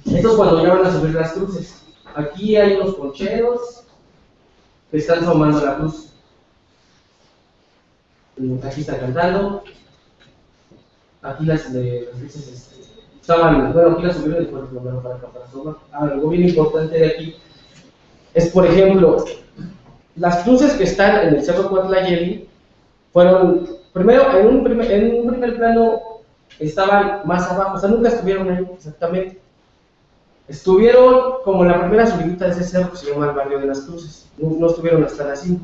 esto es cuando ya van a subir las cruces. Aquí hay unos concheros que están tomando la cruz. Aquí está cantando. Aquí las luces estaban, bueno, aquí las subieron después de para acá para tomar. Ahora, algo bien importante de aquí es, por ejemplo, las cruces que están en el Cerro Cuatlayeli fueron, primero, en un primer plano estaban más abajo, o sea, nunca estuvieron ahí exactamente. Estuvieron como la primera subidita de ese cerro que se llama el Barrio de las Cruces, no estuvieron hasta la cima.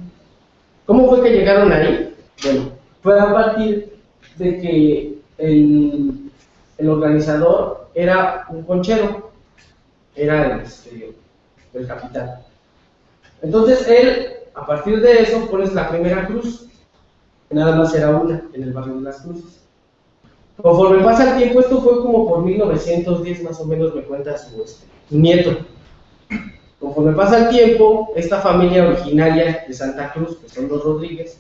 ¿Cómo fue que llegaron ahí? Bueno, fue a partir de que el organizador era un conchero, era el capitán. Entonces él, a partir de eso, pones la primera cruz, que nada más era una, en el Barrio de las Cruces. Conforme pasa el tiempo, esto fue como por 1910 más o menos, me cuenta su nieto. Conforme pasa el tiempo, esta familia originaria de Santa Cruz, que son los Rodríguez,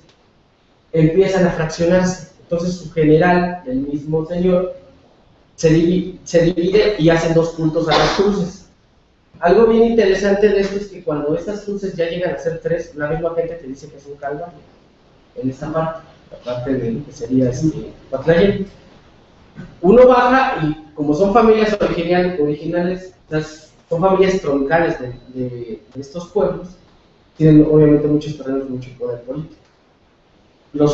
empiezan a fraccionarse. Entonces su general, el mismo señor, se divide y hacen dos cultos a las cruces. Algo bien interesante de esto es que cuando estas cruces ya llegan a ser tres, la misma gente te dice que es un calvario. En esta parte, la parte de lo que sería Cuatlayeli. Uno baja y como son familias originales, son familias troncales de estos pueblos, tienen obviamente muchos terrenos, mucho poder político. Los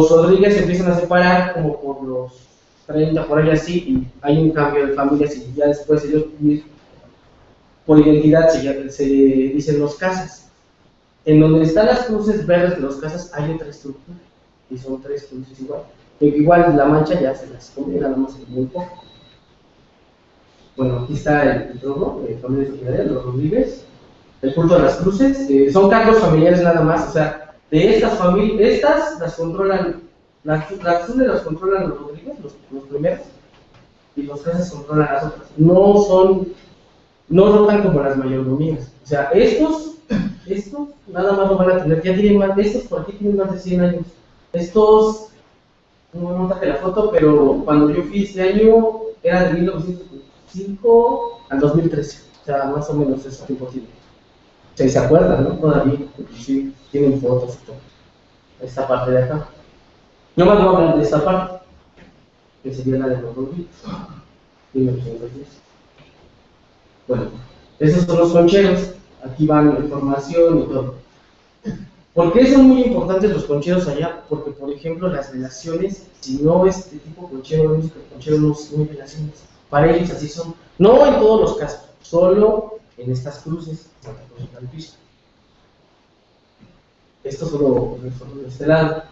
Rodríguez se empiezan a separar como por los 30, por ahí así, y hay un cambio de familias y ya después ellos por identidad se dicen los casas. En donde están las cruces verdes de los casas hay otra estructura, y son tres cruces igual. Igual la mancha ya se las come, nada más muy poco. Bueno, aquí está el trono de familias originarias, los Rodríguez, el culto de las cruces, son cargos familiares nada más, o sea, de estas familias, estas las controlan, las cruces las controlan los Rodríguez, los primeros, y los casas controlan las otras. No son no rotan como las mayordomías. O sea, estos nada más lo van a tener, ya tienen más, estos por aquí tienen más de 100 años. Estos, no saqué la foto, pero cuando yo fui este año era de 1905 al 2013. O sea, más o menos ese tiempo tiene. O sea, ¿se acuerdan, no? Todavía, sí, tienen fotos y todo. Esta parte de acá. Yo más voy a hablar de esta parte, que sería la de los rodillos. 1910. Bueno, esos son los concheros. Aquí van la información y todo. ¿Por qué son muy importantes los concheros allá? Porque, por ejemplo, las relaciones, si no este tipo conchero, el conchero no hay relaciones. Para ellos así son. No en todos los casos, solo en estas cruces. Santa Cruz del Piso. Esto solo de este lado.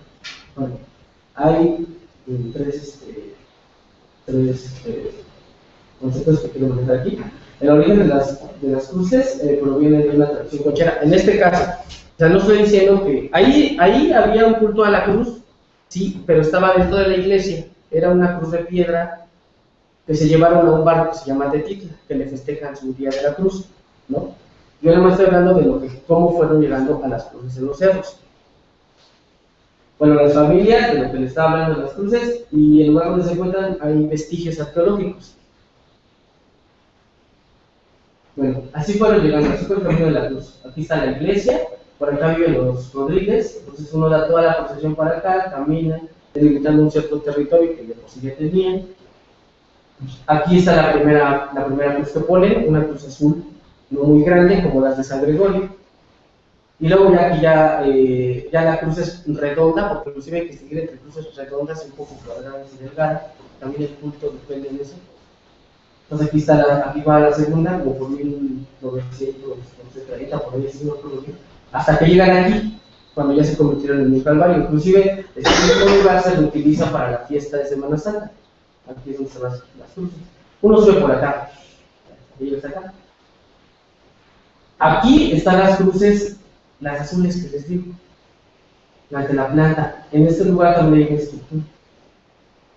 Bueno, hay tres conceptos que quiero manejar aquí. El origen de las cruces proviene de una tradición conchera. En este caso, o sea, no estoy diciendo que ahí había un culto a la cruz, sí, pero estaba dentro de la iglesia. Era una cruz de piedra que se llevaron a un barco que se llama Tetitla, que le festejan su día de la cruz, ¿no? Yo nada más estoy hablando de cómo fueron llegando a las cruces en los cerros. Bueno, las familias, de lo que les estaba hablando de las cruces, y en el lugar donde se encuentran hay vestigios arqueológicos. Bueno, así fueron llegando, así fue el camino de la cruz. Aquí está la iglesia, por acá viven los Rodríguez, entonces uno da toda la procesión para acá, camina, delimitando un cierto territorio que de por sí ya tenían. Aquí está la primera cruz que ponen, una cruz azul, no muy grande como las de San Gregorio. Y luego ya la cruz es redonda, porque inclusive hay que distinguir entre cruces redondas y un poco cuadradas y delgadas, también el punto depende de eso. Entonces aquí va la segunda, como por 1930, por ahí así, no recuerdo bien, hasta que llegan aquí, cuando ya se convirtieron en un calvario. Inclusive, este mismo lugar se lo utiliza para la fiesta de Semana Santa. Aquí es donde se van las cruces. Uno sube por acá, y está acá. Aquí están las cruces, las azules que les digo, las de la planta. En este lugar también hay una estructura.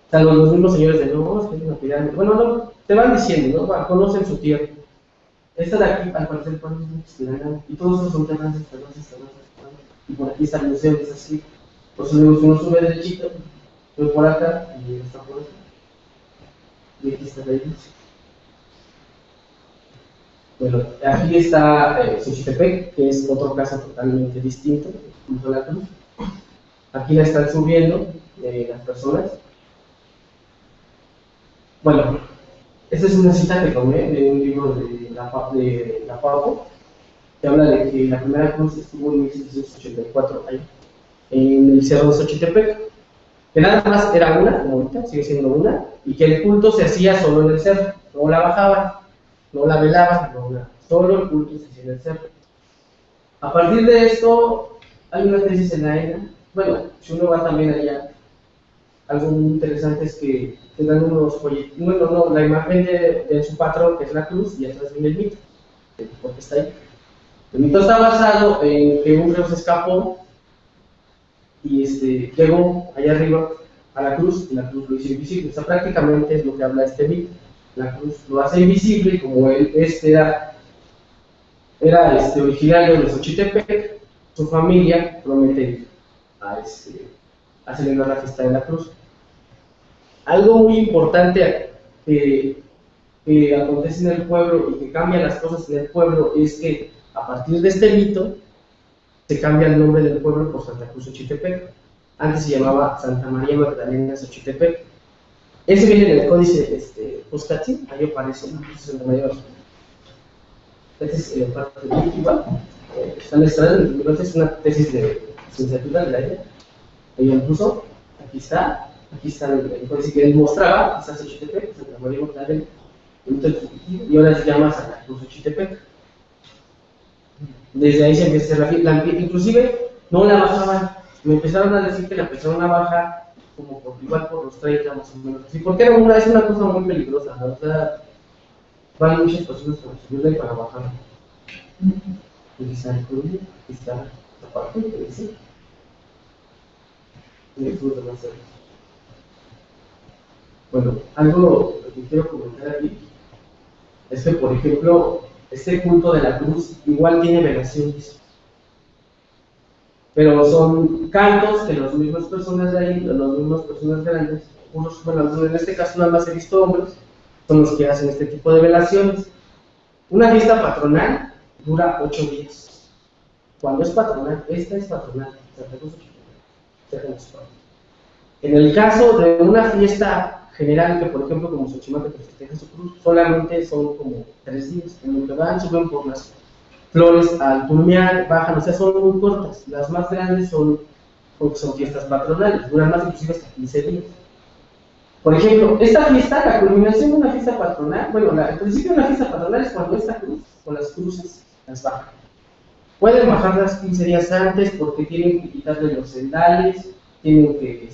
O sea, los mismos señores de no, es que es una pirámide. Bueno, no, te van diciendo, ¿no? Conocen su tierra. Esta de aquí, al parecer, y todos esos son terrazas. Y por aquí está el museo, es así. Por eso uno sube derechito, sube por acá y está por acá. Y aquí está la iglesia. Bueno, aquí está Xochitepec, que es otro caso totalmente distinto, junto a la cruz. Aquí la están subiendo las personas. Bueno, esta es una cita que tomé de un libro de la Pavo, que habla de que la primera cruz estuvo en 1684 ahí, en el cerro de Xochitepec, que nada más era una, como ahorita sigue siendo una, y que el culto se hacía solo en el cerro, no la bajaban, no la velaban, solo el culto se hacía en el cerro. A partir de esto, hay una tesis en la ENA. Bueno, si uno va también allá, algo muy interesante es que te dan unos folletos, la imagen de su patrón, que es la cruz, y atrás viene el mito, porque está ahí. El mito está basado en que un reo se escapó y llegó allá arriba a la cruz, y la cruz lo hizo invisible. O sea, prácticamente es lo que habla este mito. La cruz lo hace invisible, y como él era originario de Xochitepec, su familia promete a celebrar la fiesta de la cruz. Algo muy importante que acontece en el pueblo y que cambia las cosas en el pueblo es que a partir de este mito se cambia el nombre del pueblo por Santa Cruz Xochitepec. Antes se llamaba Santa María Magdalena Xochitepec. Ese viene en el códice Poscatzin, ahí aparece Santa María. Esta es parte definitiva. Están extrayendo, es una tesis de licenciatura de la ENA. Ella lo puso, aquí está el códice que él mostraba, aquí está Xochitepec, Santa María Magdalena, y ahora se llama Santa Cruz Xochitepec. Desde ahí se empieza a hacer la fiesta, inclusive no la bajaban, me empezaron a decir que la empezaron a bajar como igual por los 30 más o menos, sí, porque es una cosa muy peligrosa, ¿no? O sea, van muchas personas para subirla y para bajarla. Aquí está el códice, aquí está la parte que dice. Bueno, algo que quiero comentar aquí es que, por ejemplo, este culto de la cruz igual tiene velaciones, pero son cantos que las mismas personas de ahí, las mismas personas grandes, unos, bueno, en este caso nada más he visto hombres, son los que hacen este tipo de velaciones. Una fiesta patronal dura 8 días. Cuando es patronal, esta es patronal, Santa Cruz Xochimilco. En el caso de una fiesta general, que por ejemplo como Xochimilco que festeja su cruz, solamente son como 3 días, en lo que van, suben por las flores al Tulmián, bajan, o sea, son muy cortas. Las más grandes son, porque son fiestas patronales, duran más inclusive hasta 15 días. Por ejemplo, esta fiesta, la culminación de una fiesta patronal, bueno, el principio de una fiesta patronal es cuando esta cruz, con las cruces, las bajan. Pueden bajarlas 15 días antes porque tienen que quitarle los cendales, tienen que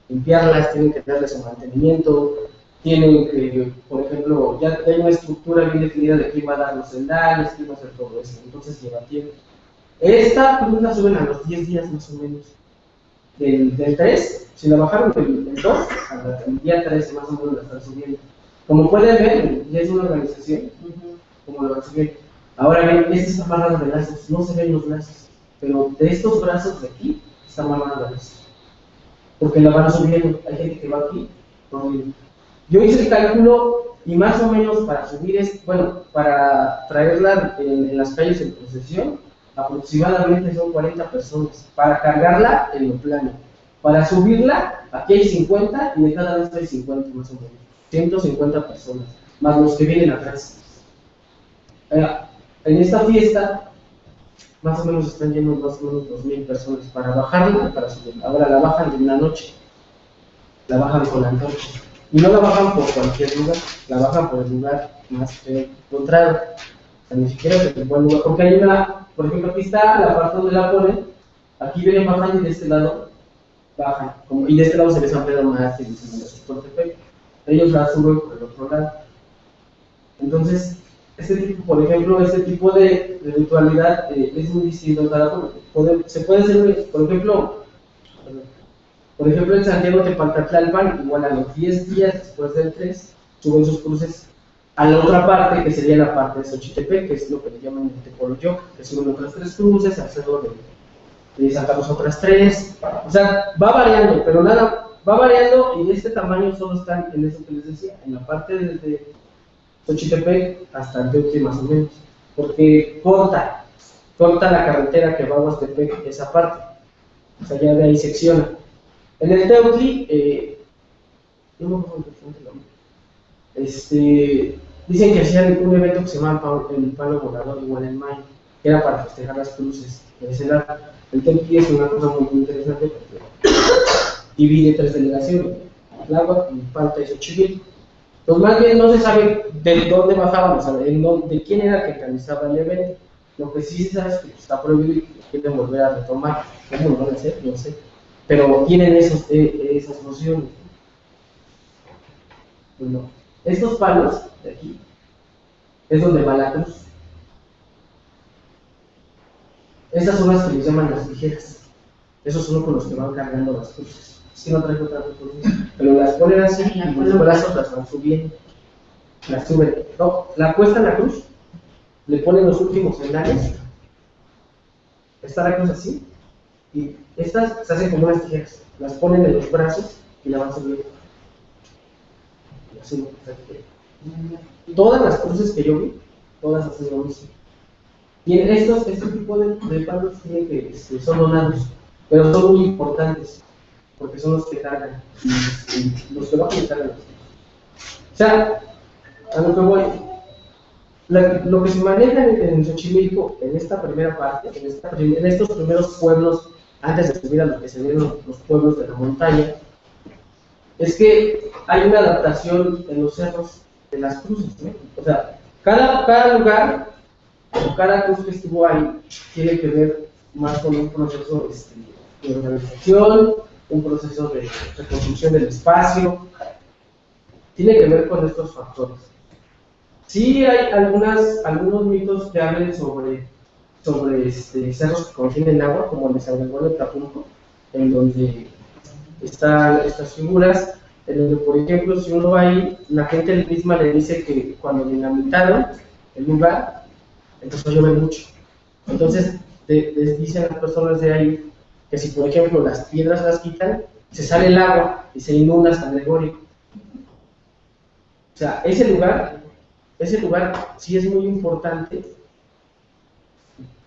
limpiarlas, tienen que darle su mantenimiento, tienen que, por ejemplo, ya hay una estructura bien definida de quién va a dar los cendales, quién va a hacer todo eso, entonces lleva tiempo. Esta cruz la suben a los 10 días más o menos. Del 3, si la bajaron del 2, al día 13 más o menos la están subiendo. Como pueden ver, ya es una organización, como lo van subiendo. Ahora bien, esta está amarrada de lazos, no se ven los lazos, pero de estos brazos de aquí está amarrada de lazos. Porque la van subiendo, hay gente que va aquí, no viene. Yo hice el cálculo y más o menos para subir, para traerla en las calles en procesión, aproximadamente son 40 personas. Para cargarla en lo plano. Para subirla, aquí hay 50 y de cada vez hay 50 más o menos. 150 personas, más los que vienen atrás. En esta fiesta, más o menos están llenos más o menos 2,000 personas para bajarla y para subirla. Ahora la bajan en la noche, la bajan con la antorcha. Y no la bajan por cualquier lugar, la bajan por el lugar más encontrado. O sea, ni siquiera es el buen lugar, porque hay una, por ejemplo, aquí está la parte donde la ponen, aquí vienen bajando y de este lado bajan, y de este lado se ve San Pedro Mártir y San Miguel. Ellos la suben por el otro lado. Entonces, por ejemplo, este tipo de ritualidad es muy distinto en cada uno. Se puede hacer, por ejemplo, en Santiago Tepalcatlalpan, igual a los 10 días después del 3, suben sus cruces a la otra parte, que sería la parte de Xochitepec, que es lo que le llaman el Tepoloyoc, que suben otras 3 cruces, alrededor de Santa Cruz otras 3. O sea, va variando, pero nada, va variando y de este tamaño solo están en eso que les decía, en la parte desde Xochitepec hasta Antioquia más o menos, porque corta la carretera que va a Huastepec, esa parte, o sea, ya de ahí secciona. En el Teutli, no me acuerdo el nombre, dicen que hacían un evento que se llama el Palo Volador, igual en mayo, que era para festejar las cruces de ese lado. El Teutli es una cosa muy interesante porque divide 3 delegaciones, Tláhuac, Milpalta y Xochimilco. Pues más bien no se sabe de dónde bajaban, o sea, de quién era el que organizaba el evento. Lo que sí se sabe es que está prohibido y que quieren volver a retomar. ¿Cómo lo van a hacer? No sé. Pero tienen esas nociones. Bueno, estos palos de aquí es donde va la cruz. Estas son las que les llaman las tijeras. Esos son con los que van cargando las cruces. Es que no traigo otra cruz, pero las ponen así y los brazos las van subiendo. Las suben. No, la cuestan la cruz, le ponen los últimos cendales. Está la cruz así. Y estas se hacen como unas tijeras, las ponen en los brazos y la van subiendo. Así, todas las cruces que yo vi, todas hacen lo mismo. Y este tipo de palos tienen que son donados, pero son muy importantes, porque son los que cargan, y los que bajan y cargan. O sea, a lo que voy, lo que se maneja en Xochimilco, en esta primera parte, en estos primeros pueblos, antes de subir a lo que se ven los pueblos de la montaña, es que hay una adaptación en los cerros de las cruces, ¿no? O sea, cada lugar, o cada cruz que estuvo ahí, tiene que ver más con un proceso de organización, un proceso de reconstrucción del espacio, tiene que ver con estos factores. Sí hay algunos mitos que hablan sobre cerros que contienen agua, como el de San Gregorio de Tapulco, en donde están estas figuras, en donde, por ejemplo, si uno va ahí, la gente misma le dice que cuando dinamitaron el lugar, empezó a llover mucho. Entonces, les dicen las personas de ahí que si, por ejemplo, las piedras las quitan, se sale el agua y se inunda San Gregorio. O sea, ese lugar sí es muy importante,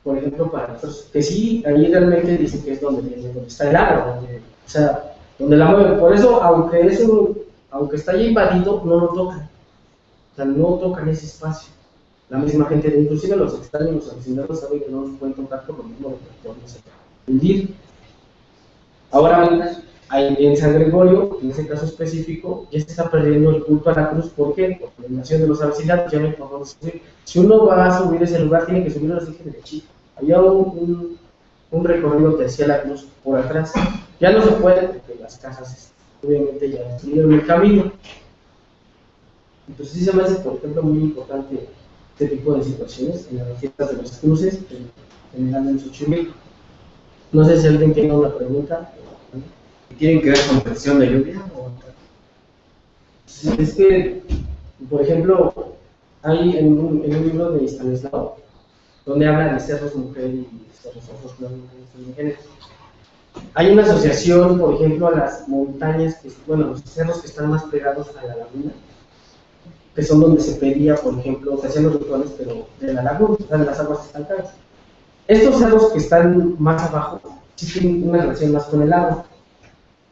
por ejemplo, para nosotros, que sí, ahí realmente dicen que es donde está el agua, o sea, donde la mueven. Por eso, aunque está ya invadido, no lo tocan. O sea, no tocan ese espacio. La misma gente, inclusive los extraños, los aficionados saben que no nos pueden tocar por lo mismo de que podemos hundir. Ahora, en San Gregorio, en ese caso específico, ya se está perdiendo el culto a la cruz. ¿Por qué? Porque la nación de los avecinados ya no podemos subir. Si uno va a subir ese lugar, tiene que subir así que derechito. Había un recorrido que hacía la cruz por atrás. Ya no se puede porque las casas, obviamente, ya destruyeron el camino. Entonces, sí se me hace, por ejemplo, muy importante este tipo de situaciones en las fiestas de las cruces, en el Xochimilco. No sé si alguien tiene una pregunta. ¿Tienen que ver con presión de lluvia? Es que, por ejemplo, hay en un libro de Stanislao, donde habla de cerros mujer y cerros mujeres. Hay una asociación, por ejemplo, a las montañas, los cerros que están más pegados a la laguna, que son donde se pedía, por ejemplo, se hacían los rituales, pero de la laguna, o sea, de las aguas estancadas. Estos cerros que están más abajo, sí tienen una relación más con el agua.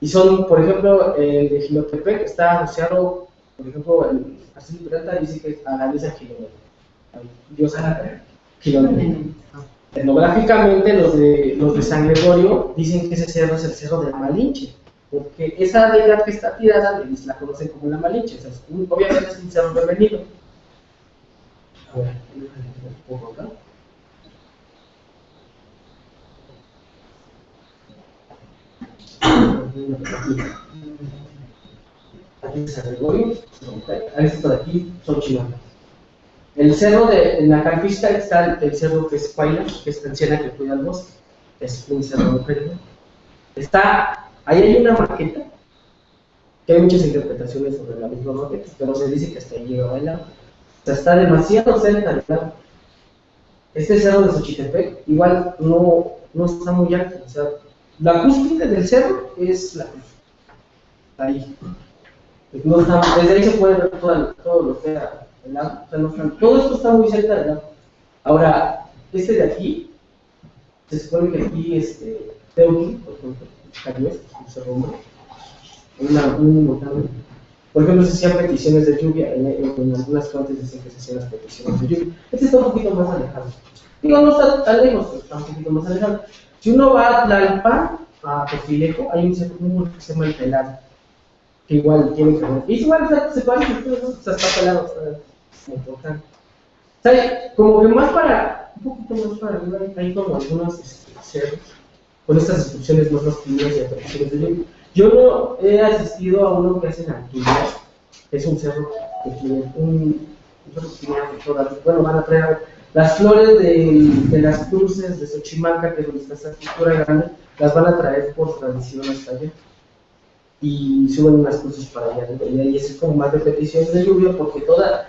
Y son, por ejemplo, el de Jilotepec está asociado, por ejemplo, así Peralta dice que es a la diosa Jilotepec. Etnográficamente, los de San Gregorio dicen que ese cerro es el cerro de la Malinche, porque esa deidad que está tirada la conocen como la Malinche, o sea, obviamente es un cerro revenido. A ver, un poco acá. Aquí es San Gregorio, ahí está por aquí, son chilanas. El cerro en la Calpista está el cerro que es Paila, que es la anciana que cuida el bosque, es un cerro mujer. Ahí hay una maqueta, que hay muchas interpretaciones sobre la misma maqueta, pero se dice que hasta ahí llega el agua. O sea, está demasiado cerca del agua. Este cerro de Xochitepec igual no está muy alto, o sea, la cúspide del cerro es la cruz. Ahí. No está, desde ahí se puede ver todo lo que era el agua. O sea, todo esto está muy cerca del agua. Ahora, este de aquí, se supone que aquí, Teuti, por ejemplo, Caribe, un cerro humano, un montaña. Por ejemplo, se hacían peticiones de lluvia, en algunas fuentes dicen que se hacían las peticiones de lluvia. Este está un poquito más alejado. Digo, no está tan lejos, pero está un poquito más alejado. Si uno va a Tlalpan, a Topilejo, hay un cerro que se llama El Pelado, que igual tiene que ver. Y igual se parece, o sea, está pelado, está importante. O sea, como que un poquito más para arriba, hay como algunos cerros con estas instrucciones más masculinas y apariciones de lluvia. Yo no he asistido a uno que hacen actividad, es un cerro que tiene bueno, van a traer las flores de las cruces de Xochimaca, que es donde está esa cultura grande, las van a traer por tradición hasta allá. Y suben unas cruces para allá, y ahí es como más de peticiones de lluvia, porque toda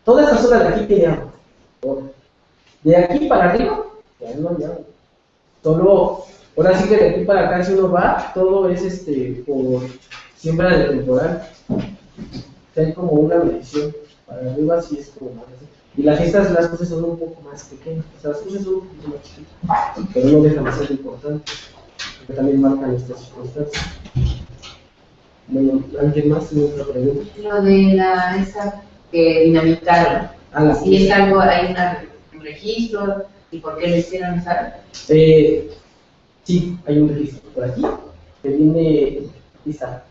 esta zona de aquí tiene agua. De aquí para arriba, ya no hay agua. Solo, ahora sí que de aquí para acá, si uno va, todo es por siembra de temporal. O sea, hay como una medición. Para arriba sí es como más así. Y las cruces son un poco más pequeñas. O sea, las cruces son un poquito más chiquitas, pero no dejan de ser importantes, porque también marcan estas circunstancias. Bueno, ¿alguien más tiene otra pregunta? Lo de esa que dinamitaron. Si es algo, hay un registro, ¿y por qué lo hicieron, sabes? Sí, hay un registro por aquí, que viene, aquí está.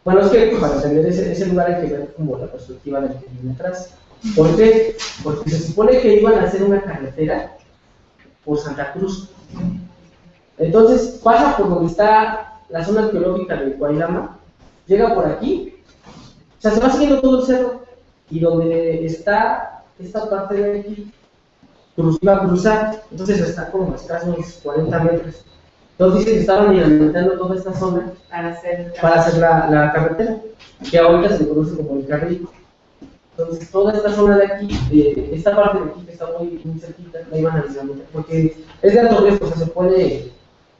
Bueno, es que para entender ese lugar hay que ver como la perspectiva del que viene atrás. ¿Por qué? Porque se supone que iban a hacer una carretera por Santa Cruz. Entonces pasa por donde está la zona arqueológica de Guayrama, llega por aquí, o sea, se va siguiendo todo el cerro, y donde está esta parte de aquí, iba a cruzar, entonces está como a escasos 40 metros. Entonces dicen que estaban dinamitando toda esta zona Para hacer la carretera, que ahorita se conoce como el Carril. Entonces, toda esta zona de aquí, esta parte de aquí que está muy cerquita, la iban a dinamitar, porque es de alto riesgo, o sea, se puede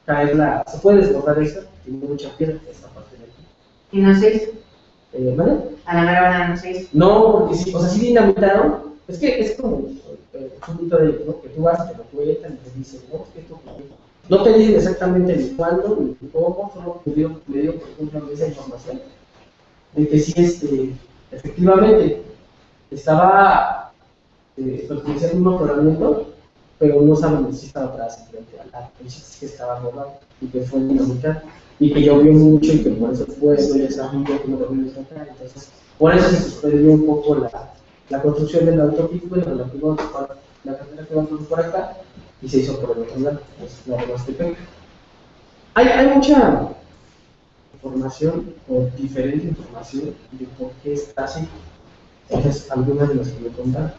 caer se puede desbordar esta, tiene mucha piedra esta parte de aquí. ¿Y no se hizo? ¿Vale? A la mera hora no se hizo. No, porque sí, o sea, sí dinamitaron, es que es como un punto de ellos, ¿no? Que tú vas, te lo cuentan y te dicen, no, es que esto ocurrió. No te dicen exactamente ni cuándo, ni cómo, solo me dio, por ejemplo, esa información, de que sí, efectivamente, estaba perteneciendo un mejoramiento, pero no saben si estaba atrás, frente al lado, el chiste es que estaba rodado y que fue dinamitar, y que llovió mucho y que por eso fue, ya saben que no lo vimos acá, entonces, por eso se suspendió un poco la construcción de la autopista, la carretera que va por acá, y se hizo por el otro lado, es la de Huastepec. Hay mucha información, o diferente información, de por qué está así. Entonces, algunas de las que me contaron.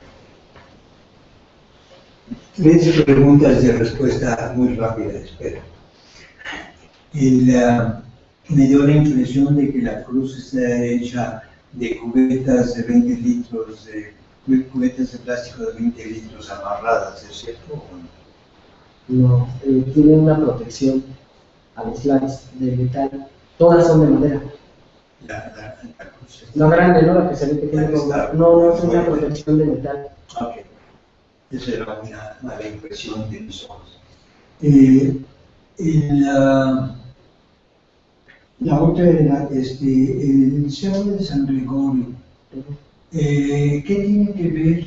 3 preguntas de respuesta muy rápida, espero. Me dio la impresión de que la cruz está hecha de cubetas de 20 litros, cubetas de plástico de 20 litros amarradas, ¿es cierto o no? No, tiene una protección a los lados de metal. Todas son de madera. La cruz. La grande, ¿no? La que se ve que tiene no es una protección de metal. Ok. Esa era una mala impresión de mis ojos. La otra era el Cerro de San Gregorio. ¿Qué tiene que ver,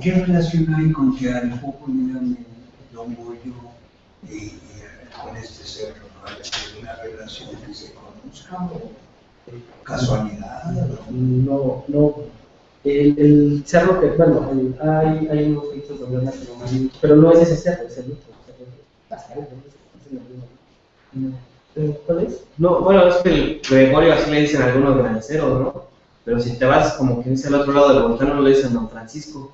qué relación hay con que al poco miran Don Goyo y con este cerro? ¿No hay alguna relación que se conozca o casualidad? No. El cerro que, bueno, hay unos dichos donde hablan pero no es ese cerro, es el otro. ¿Cuál es? No, bueno, es que el Gregorio así le dicen algunos graniceros, ¿no? Pero si te vas como que dice al otro lado del volcán, no le dicen Don Francisco.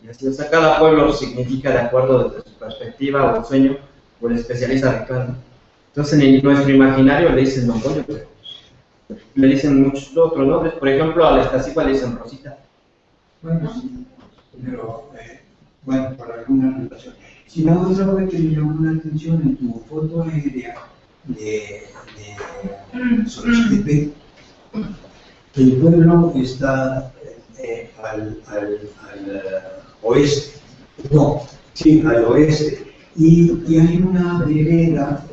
Y así, o sea, cada pueblo significa de acuerdo desde su perspectiva o sueño, o el especialista Ricardo. Entonces en nuestro imaginario le dicen Don Goyo, pero le dicen muchos otros nombres. Por ejemplo, a la Escacigua le dicen Rosita. Bueno, sí, pero bueno, por alguna relación. Si no, otra cosa que me llamó la atención en tu foto aérea de Xochitepec, el pueblo está al oeste, no, sí, al oeste, y hay una vereda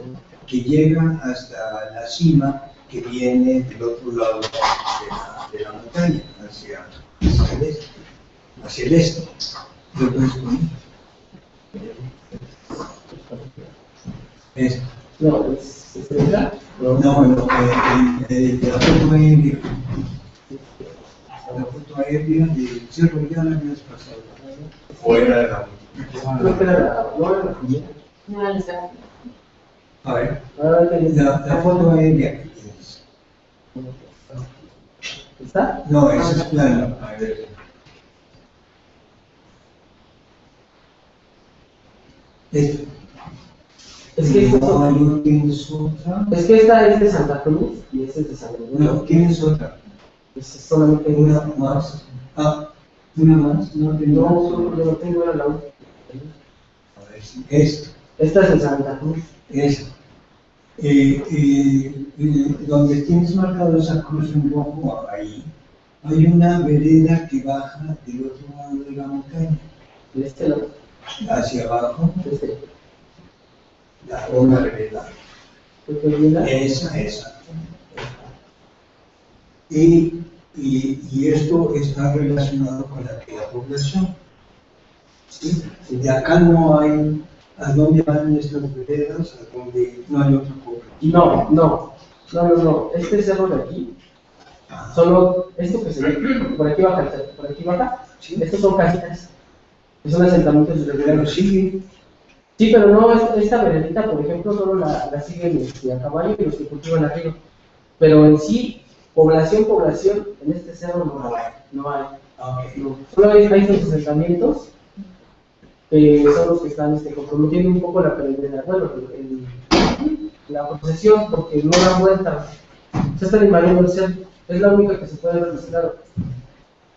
que llega hasta la cima que viene del otro lado de la montaña, hacia el este. ¿Lo puedes poner? No, ¿es esa? No, la foto aérea. La foto aérea del Cerro ya la habías pasado. ¿O era de la última? Creo que era la primera. No era la segunda. A ver, la foto aérea que tienes. ¿Está? No, esa es plana. A ver. Es que no tienes otra. Es que esta es de Santa Cruz y esta es de San Gregorio. No, tienes otra. Es solamente Una más. Ah, una más. No, no, yo no tengo, era la última. A ver si esta. Esta es de Santa Cruz. Esta. Donde tienes marcado esa cruz en rojo, ahí hay una vereda que baja del otro lado de la montaña. De este lado. Hacia abajo. Una vereda. Esa. Y esto está relacionado con la población. ¿Sí? De acá no hay, ¿a dónde van estas veredas? ¿A dónde no hay otra población? No. Este cerro de aquí, solo esto que se ve, por aquí baja, ¿sí? Estos son casitas, que son asentamientos irregulares. Sí, pero no, esta veredita, por ejemplo, solo la siguen a caballo y los que cultivan arriba. Pero en sí, población, en este cerro no hay. Okay. No. Solo hay estos asentamientos son los que están comprometiendo un poco la peregrinación, bueno, la procesión, porque no dan vuelta, se están invadiendo el centro, es la única que se puede registrar.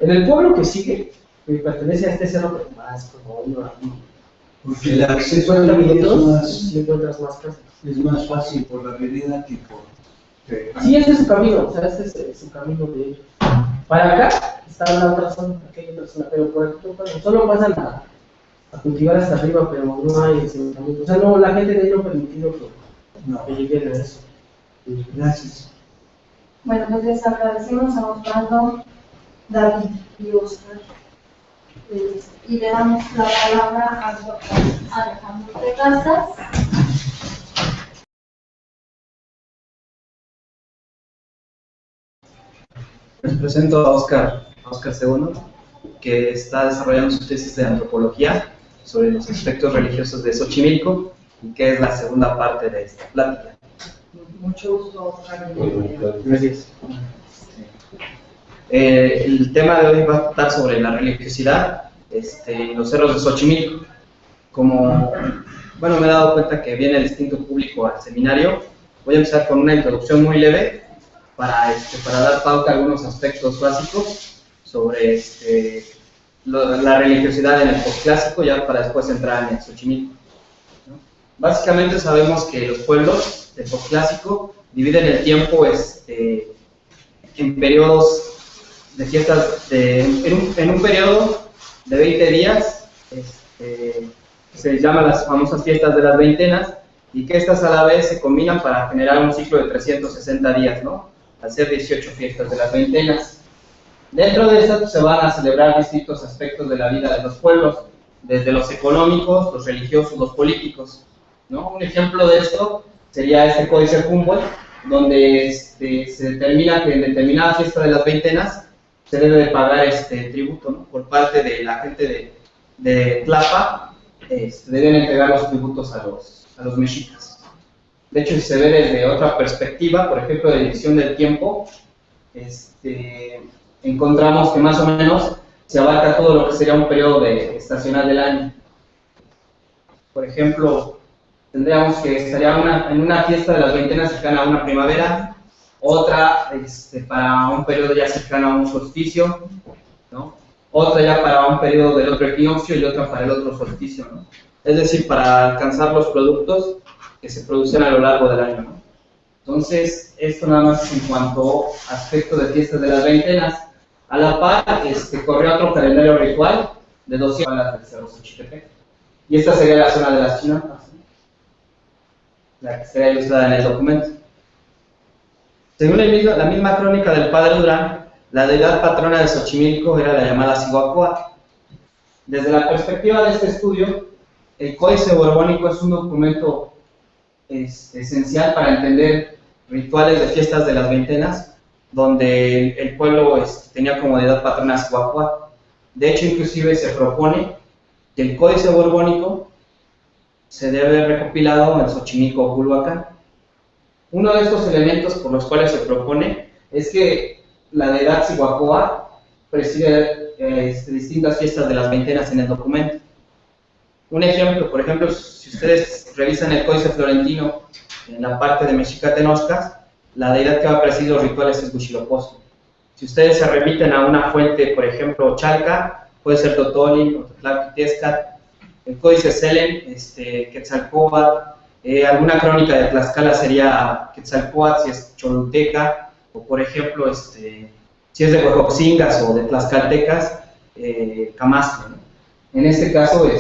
En el pueblo que sigue, que pertenece a este cerro, pero más como uno, porque el acceso a la vereda encuentras más casas. es más fácil por la vereda que por... Sí, ese es su camino, o sea, este es su camino de ellos. Para acá está la otra zona, aquella otra zona, pero por aquí solo pasan a cultivar hasta arriba, pero no hay asentamiento. O sea, no, la gente de ahí no ha permitido que lleguen a eso. Gracias. Bueno, pues les agradecemos a Osvaldo, David y Oscar. Y le damos la palabra al doctor Alejandro de Casas. Les presento a Oscar II, que está desarrollando su tesis de antropología sobre los aspectos religiosos de Xochimilco y que es la segunda parte de esta plática. Mucho gusto, Oscar. Gracias. El tema de hoy va a tratar sobre la religiosidad en los cerros de Xochimilco. Como, bueno, me he dado cuenta que viene distinto público al seminario, voy a empezar con una introducción muy leve para dar pauta a algunos aspectos básicos sobre la religiosidad en el postclásico, ya para después entrar en el Xochimilco, ¿no? Básicamente sabemos que los pueblos del postclásico dividen el tiempo en periodos de fiestas, en un periodo de 20 días, se llaman las famosas fiestas de las veintenas, y que estas a la vez se combinan para generar un ciclo de 360 días, ¿no? Al ser 18 fiestas de las veintenas. Dentro de estas se van a celebrar distintos aspectos de la vida de los pueblos, desde los económicos, los religiosos, los políticos, ¿no? Un ejemplo de esto sería este Códice Humboldt, donde se determina que en determinada fiesta de las veintenas se debe de pagar tributo, ¿no? Por parte de la gente de Tlapa, deben entregar los tributos a los mexicas. De hecho, si se ve desde otra perspectiva, por ejemplo, de división del tiempo, encontramos que más o menos se abarca todo lo que sería un periodo estacional del año. Por ejemplo, tendríamos que estaría en una fiesta de las veintenas cercana a una primavera, otra para un periodo ya cercano a un solsticio, ¿no? Otra ya para un periodo del otro equinoccio y otra para el otro solsticio, ¿no? Es decir, para alcanzar los productos que se producen a lo largo del año, ¿no? Entonces, esto nada más en cuanto a aspecto de fiestas de las veintenas. A la par, corrió otro calendario ritual de 200 balas del Cerro Xochitepec. Y esta sería la zona de las chinampas, ¿no? La que será ilustrada en el documento. Según la misma crónica del padre Durán, la deidad patrona de Xochimilco era la llamada Cihuacóatl. Desde la perspectiva de este estudio, el Códice Borbónico es un documento esencial para entender rituales de fiestas de las veintenas, donde el pueblo tenía como deidad patrona Cihuacóatl. De hecho, inclusive se propone que el Códice Borbónico se debe haber recopilado en Xochimilco o Culhuacán. Uno de estos elementos por los cuales se propone es que la deidad Cihuacóatl preside distintas fiestas de las veintenas en el documento. Un ejemplo, por ejemplo, si ustedes revisan el Códice Florentino, en la parte de Mexicatenoscas, la deidad que va a presidir los rituales es Huitzilopochtli. Si ustedes se remiten a una fuente, por ejemplo, Chalca, puede ser Totonil o Tlaquitescat, el Códice Selen, Quetzalcóatl, alguna crónica de Tlaxcala sería Quetzalcóatl, si es Choluteca, o por ejemplo, si es de Huejotzingas o de Tlaxcaltecas, Camastro, ¿no? En este caso,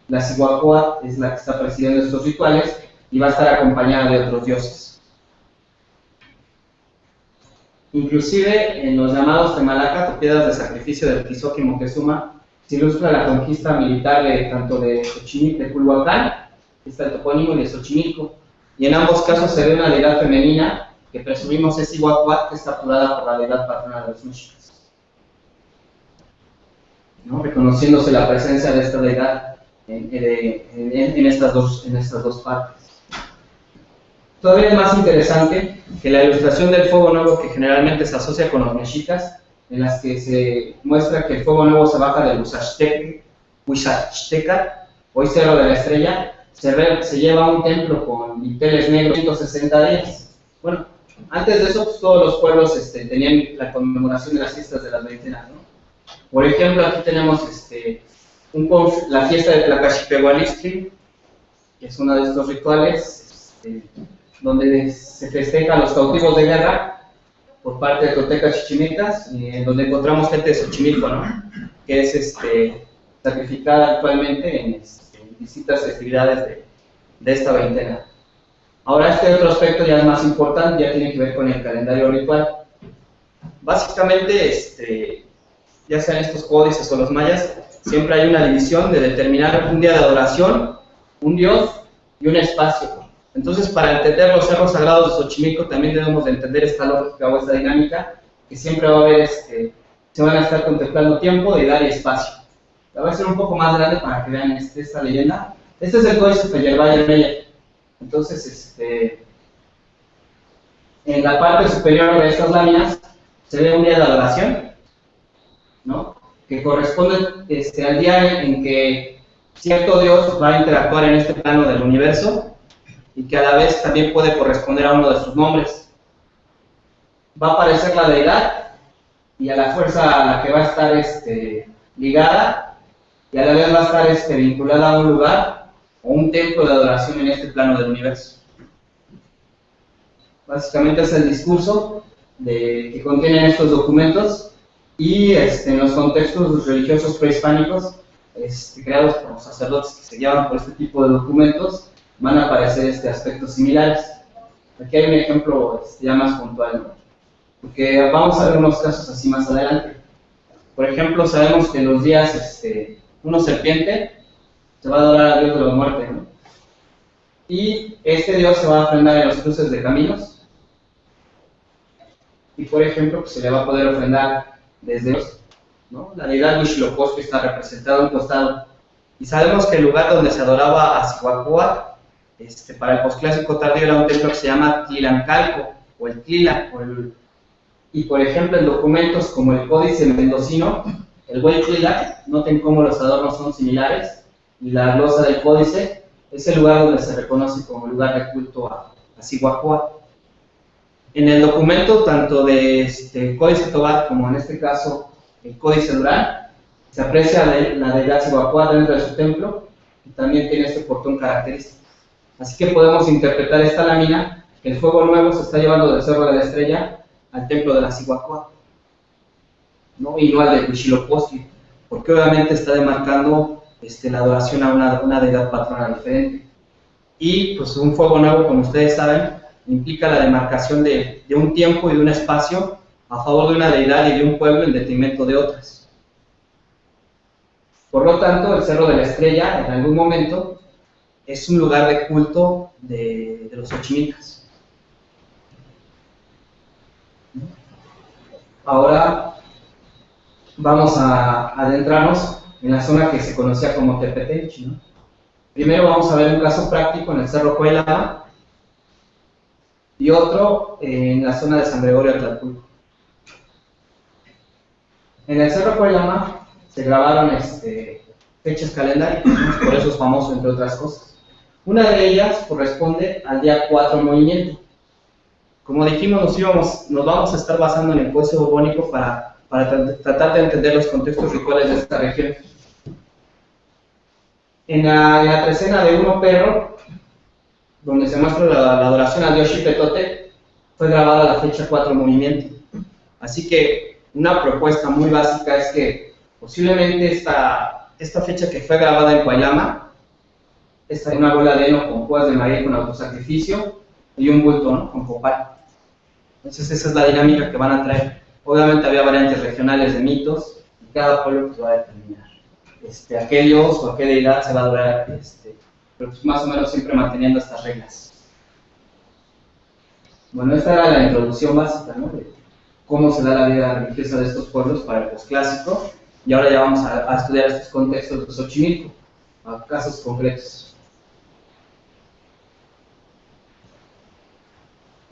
la Cihuacóatl es la que está presidiendo estos rituales y va a estar acompañada de otros dioses. Inclusive, en los llamados Temalacat o piedras de sacrificio del Tizoc y Moctezuma, se ilustra la conquista militar tanto de Xochimilco, de Culhuacán, que está el topónimo, y de Xochimilco. Y en ambos casos se ve una deidad femenina que presumimos es Cihuacóatl, que está apodada por la deidad patrona de los mexicas, ¿no? Reconociéndose la presencia de esta deidad en estas dos partes. Todavía es más interesante que la ilustración del fuego nuevo, que generalmente se asocia con los mexicas, en las que se muestra que el fuego nuevo se baja del Usachtec, Huixachtecatl, hoy Cerro de la Estrella, se lleva un templo con dinteles negros 160 días. Bueno, antes de eso, pues, todos los pueblos tenían la conmemoración de las fiestas de las veintenas, ¿no? Por ejemplo, aquí tenemos la fiesta de Tlacaxipehualistli, que es uno de estos rituales donde se festeja a los cautivos de guerra por parte de toltecas chichimecas, donde encontramos gente de Xochimilco, ¿no? Que es sacrificada actualmente en distintas festividades de esta veintena. Ahora, este otro aspecto ya es más importante, ya tiene que ver con el calendario ritual. Básicamente, ya sean estos códices o los mayas, siempre hay una división de determinar un día de adoración, un dios y un espacio. Entonces, para entender los cerros sagrados de Xochimilco, también debemos de entender esta lógica o esta dinámica, que siempre va a haber, se van a estar contemplando tiempo, deidad y espacio. La voy a hacer un poco más grande para que vean esta leyenda. Este es el códice Feyerbayer Meyer. Entonces, en la parte superior de estas láminas se ve un día de adoración, ¿no? Que corresponde al día en que cierto Dios va a interactuar en este plano del universo y que a la vez también puede corresponder a uno de sus nombres. Va a aparecer la deidad y a la fuerza a la que va a estar ligada, y a la vez va a estar vinculada a un lugar o un templo de adoración en este plano del universo. Básicamente es el discurso que contienen estos documentos, y en los contextos religiosos prehispánicos creados por los sacerdotes que se guiaban por este tipo de documentos, van a aparecer aspectos similares. Aquí hay un ejemplo ya más puntual, ¿no? Porque vamos a ver unos casos así más adelante. Por ejemplo, sabemos que en los días una serpiente se va a adorar al dios de la muerte, ¿no? Y este dios se va a ofrendar en los cruces de caminos, y por ejemplo, pues, se le va a poder ofrendar desde los, ¿no? La deidad Huitzilopochtli está representada a un costado, y sabemos que el lugar donde se adoraba a Cihuacóatl, para el posclásico tardío, era un templo que se llama Tlilancalco, o el Tlila, y por ejemplo en documentos como el Códice Mendocino, el Hueytlilac, noten cómo los adornos son similares, y la glosa del códice es el lugar donde se reconoce como lugar de culto a Cihuacóatl. En el documento, tanto de Códice Tobar como en este caso el Códice Durán, se aprecia la deidad Cihuacóatl dentro de su templo, y también tiene este portón característico. Así que podemos interpretar esta lámina, que el fuego nuevo se está llevando del Cerro de la Estrella al templo de la Cihuacóatl, ¿no? Y no al de Huitzilopochtli, porque obviamente está demarcando la adoración a una deidad patrona diferente. Y pues un fuego nuevo, como ustedes saben, implica la demarcación de un tiempo y de un espacio a favor de una deidad y de un pueblo en detrimento de otras. Por lo tanto, el Cerro de la Estrella, en algún momento, es un lugar de culto de los xochimilcas. Ahora vamos a adentrarnos en la zona que se conocía como Tepetenchi, ¿no? Primero vamos a ver un caso práctico en el Cerro Cuelama y otro en la zona de San Gregorio Tlalpulco. En el Cerro Cuelama se grabaron fechas calendáricas, ¿no? Por eso es famoso, entre otras cosas. Una de ellas corresponde al día 4 en movimiento. Como dijimos, nos vamos a estar basando en el códice borbónico para tratar de entender los contextos rituales de esta región. En la trecena de Uno Perro, donde se muestra la adoración al dios Xipetotec, fue grabada la fecha 4 movimiento. Así que una propuesta muy básica es que posiblemente esta fecha que fue grabada en Cuayama, esta es una bola de heno con púas de maíz con autosacrificio y un bulto, ¿no? Con copal. Entonces esa es la dinámica que van a traer. Obviamente había variantes regionales de mitos, y cada pueblo pues, va a determinar a qué dios o a qué deidad se va a adorar, pero pues, más o menos siempre manteniendo estas reglas. Bueno, esta era la introducción básica, ¿no? De cómo se da la vida religiosa de estos pueblos para el posclásico, y ahora ya vamos a estudiar estos contextos de Xochimilco, a casos concretos.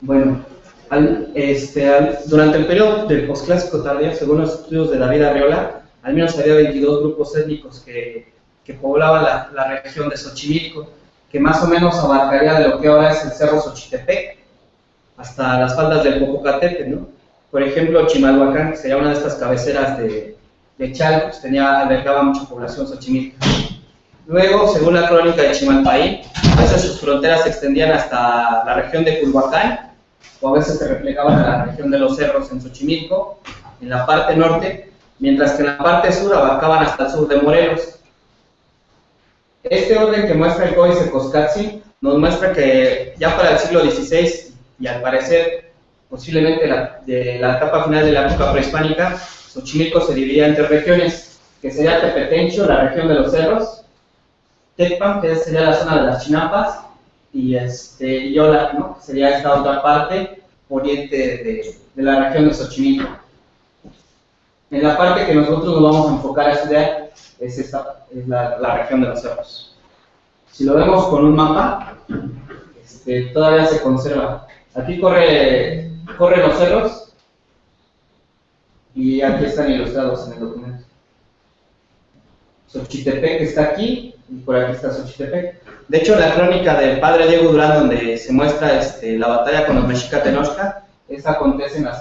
Bueno, durante el periodo del posclásico tardío, según los estudios de David Arriola, al menos había 22 grupos étnicos que que poblaban la región de Xochimilco, que más o menos abarcaría de lo que ahora es el Cerro Xochitepec, hasta las faldas del Popocatépetl, ¿no? Por ejemplo, Chimalhuacán, que sería una de estas cabeceras de Chalco, albergaba mucha población Xochimilco. Luego, según la crónica de Chimalpaí, a veces sus fronteras se extendían hasta la región de Culhuacán, o a veces se replegaban a la región de los cerros en Xochimilco, en la parte norte, mientras que en la parte sur abarcaban hasta el sur de Morelos. Este orden que muestra el Códice Coscatzi nos muestra que ya para el siglo XVI, y al parecer posiblemente de la etapa final de la época prehispánica, Xochimilco se dividía en 3 regiones, que sería Tepetencho, la región de los cerros, Tecpan, que sería la zona de las Chinampas, y Yola, ¿no? Que sería esta otra parte oriente de la región de Xochimilco. En la parte que nosotros nos vamos a enfocar a estudiar es la región de los cerros. Si lo vemos con un mapa, todavía se conserva. Aquí corren los cerros y aquí están ilustrados en el documento. Xochitepec está aquí y por aquí está Xochitepec. De hecho, la crónica del padre Diego Durán, donde se muestra la batalla con los Mexica Tenochca, esa acontece en las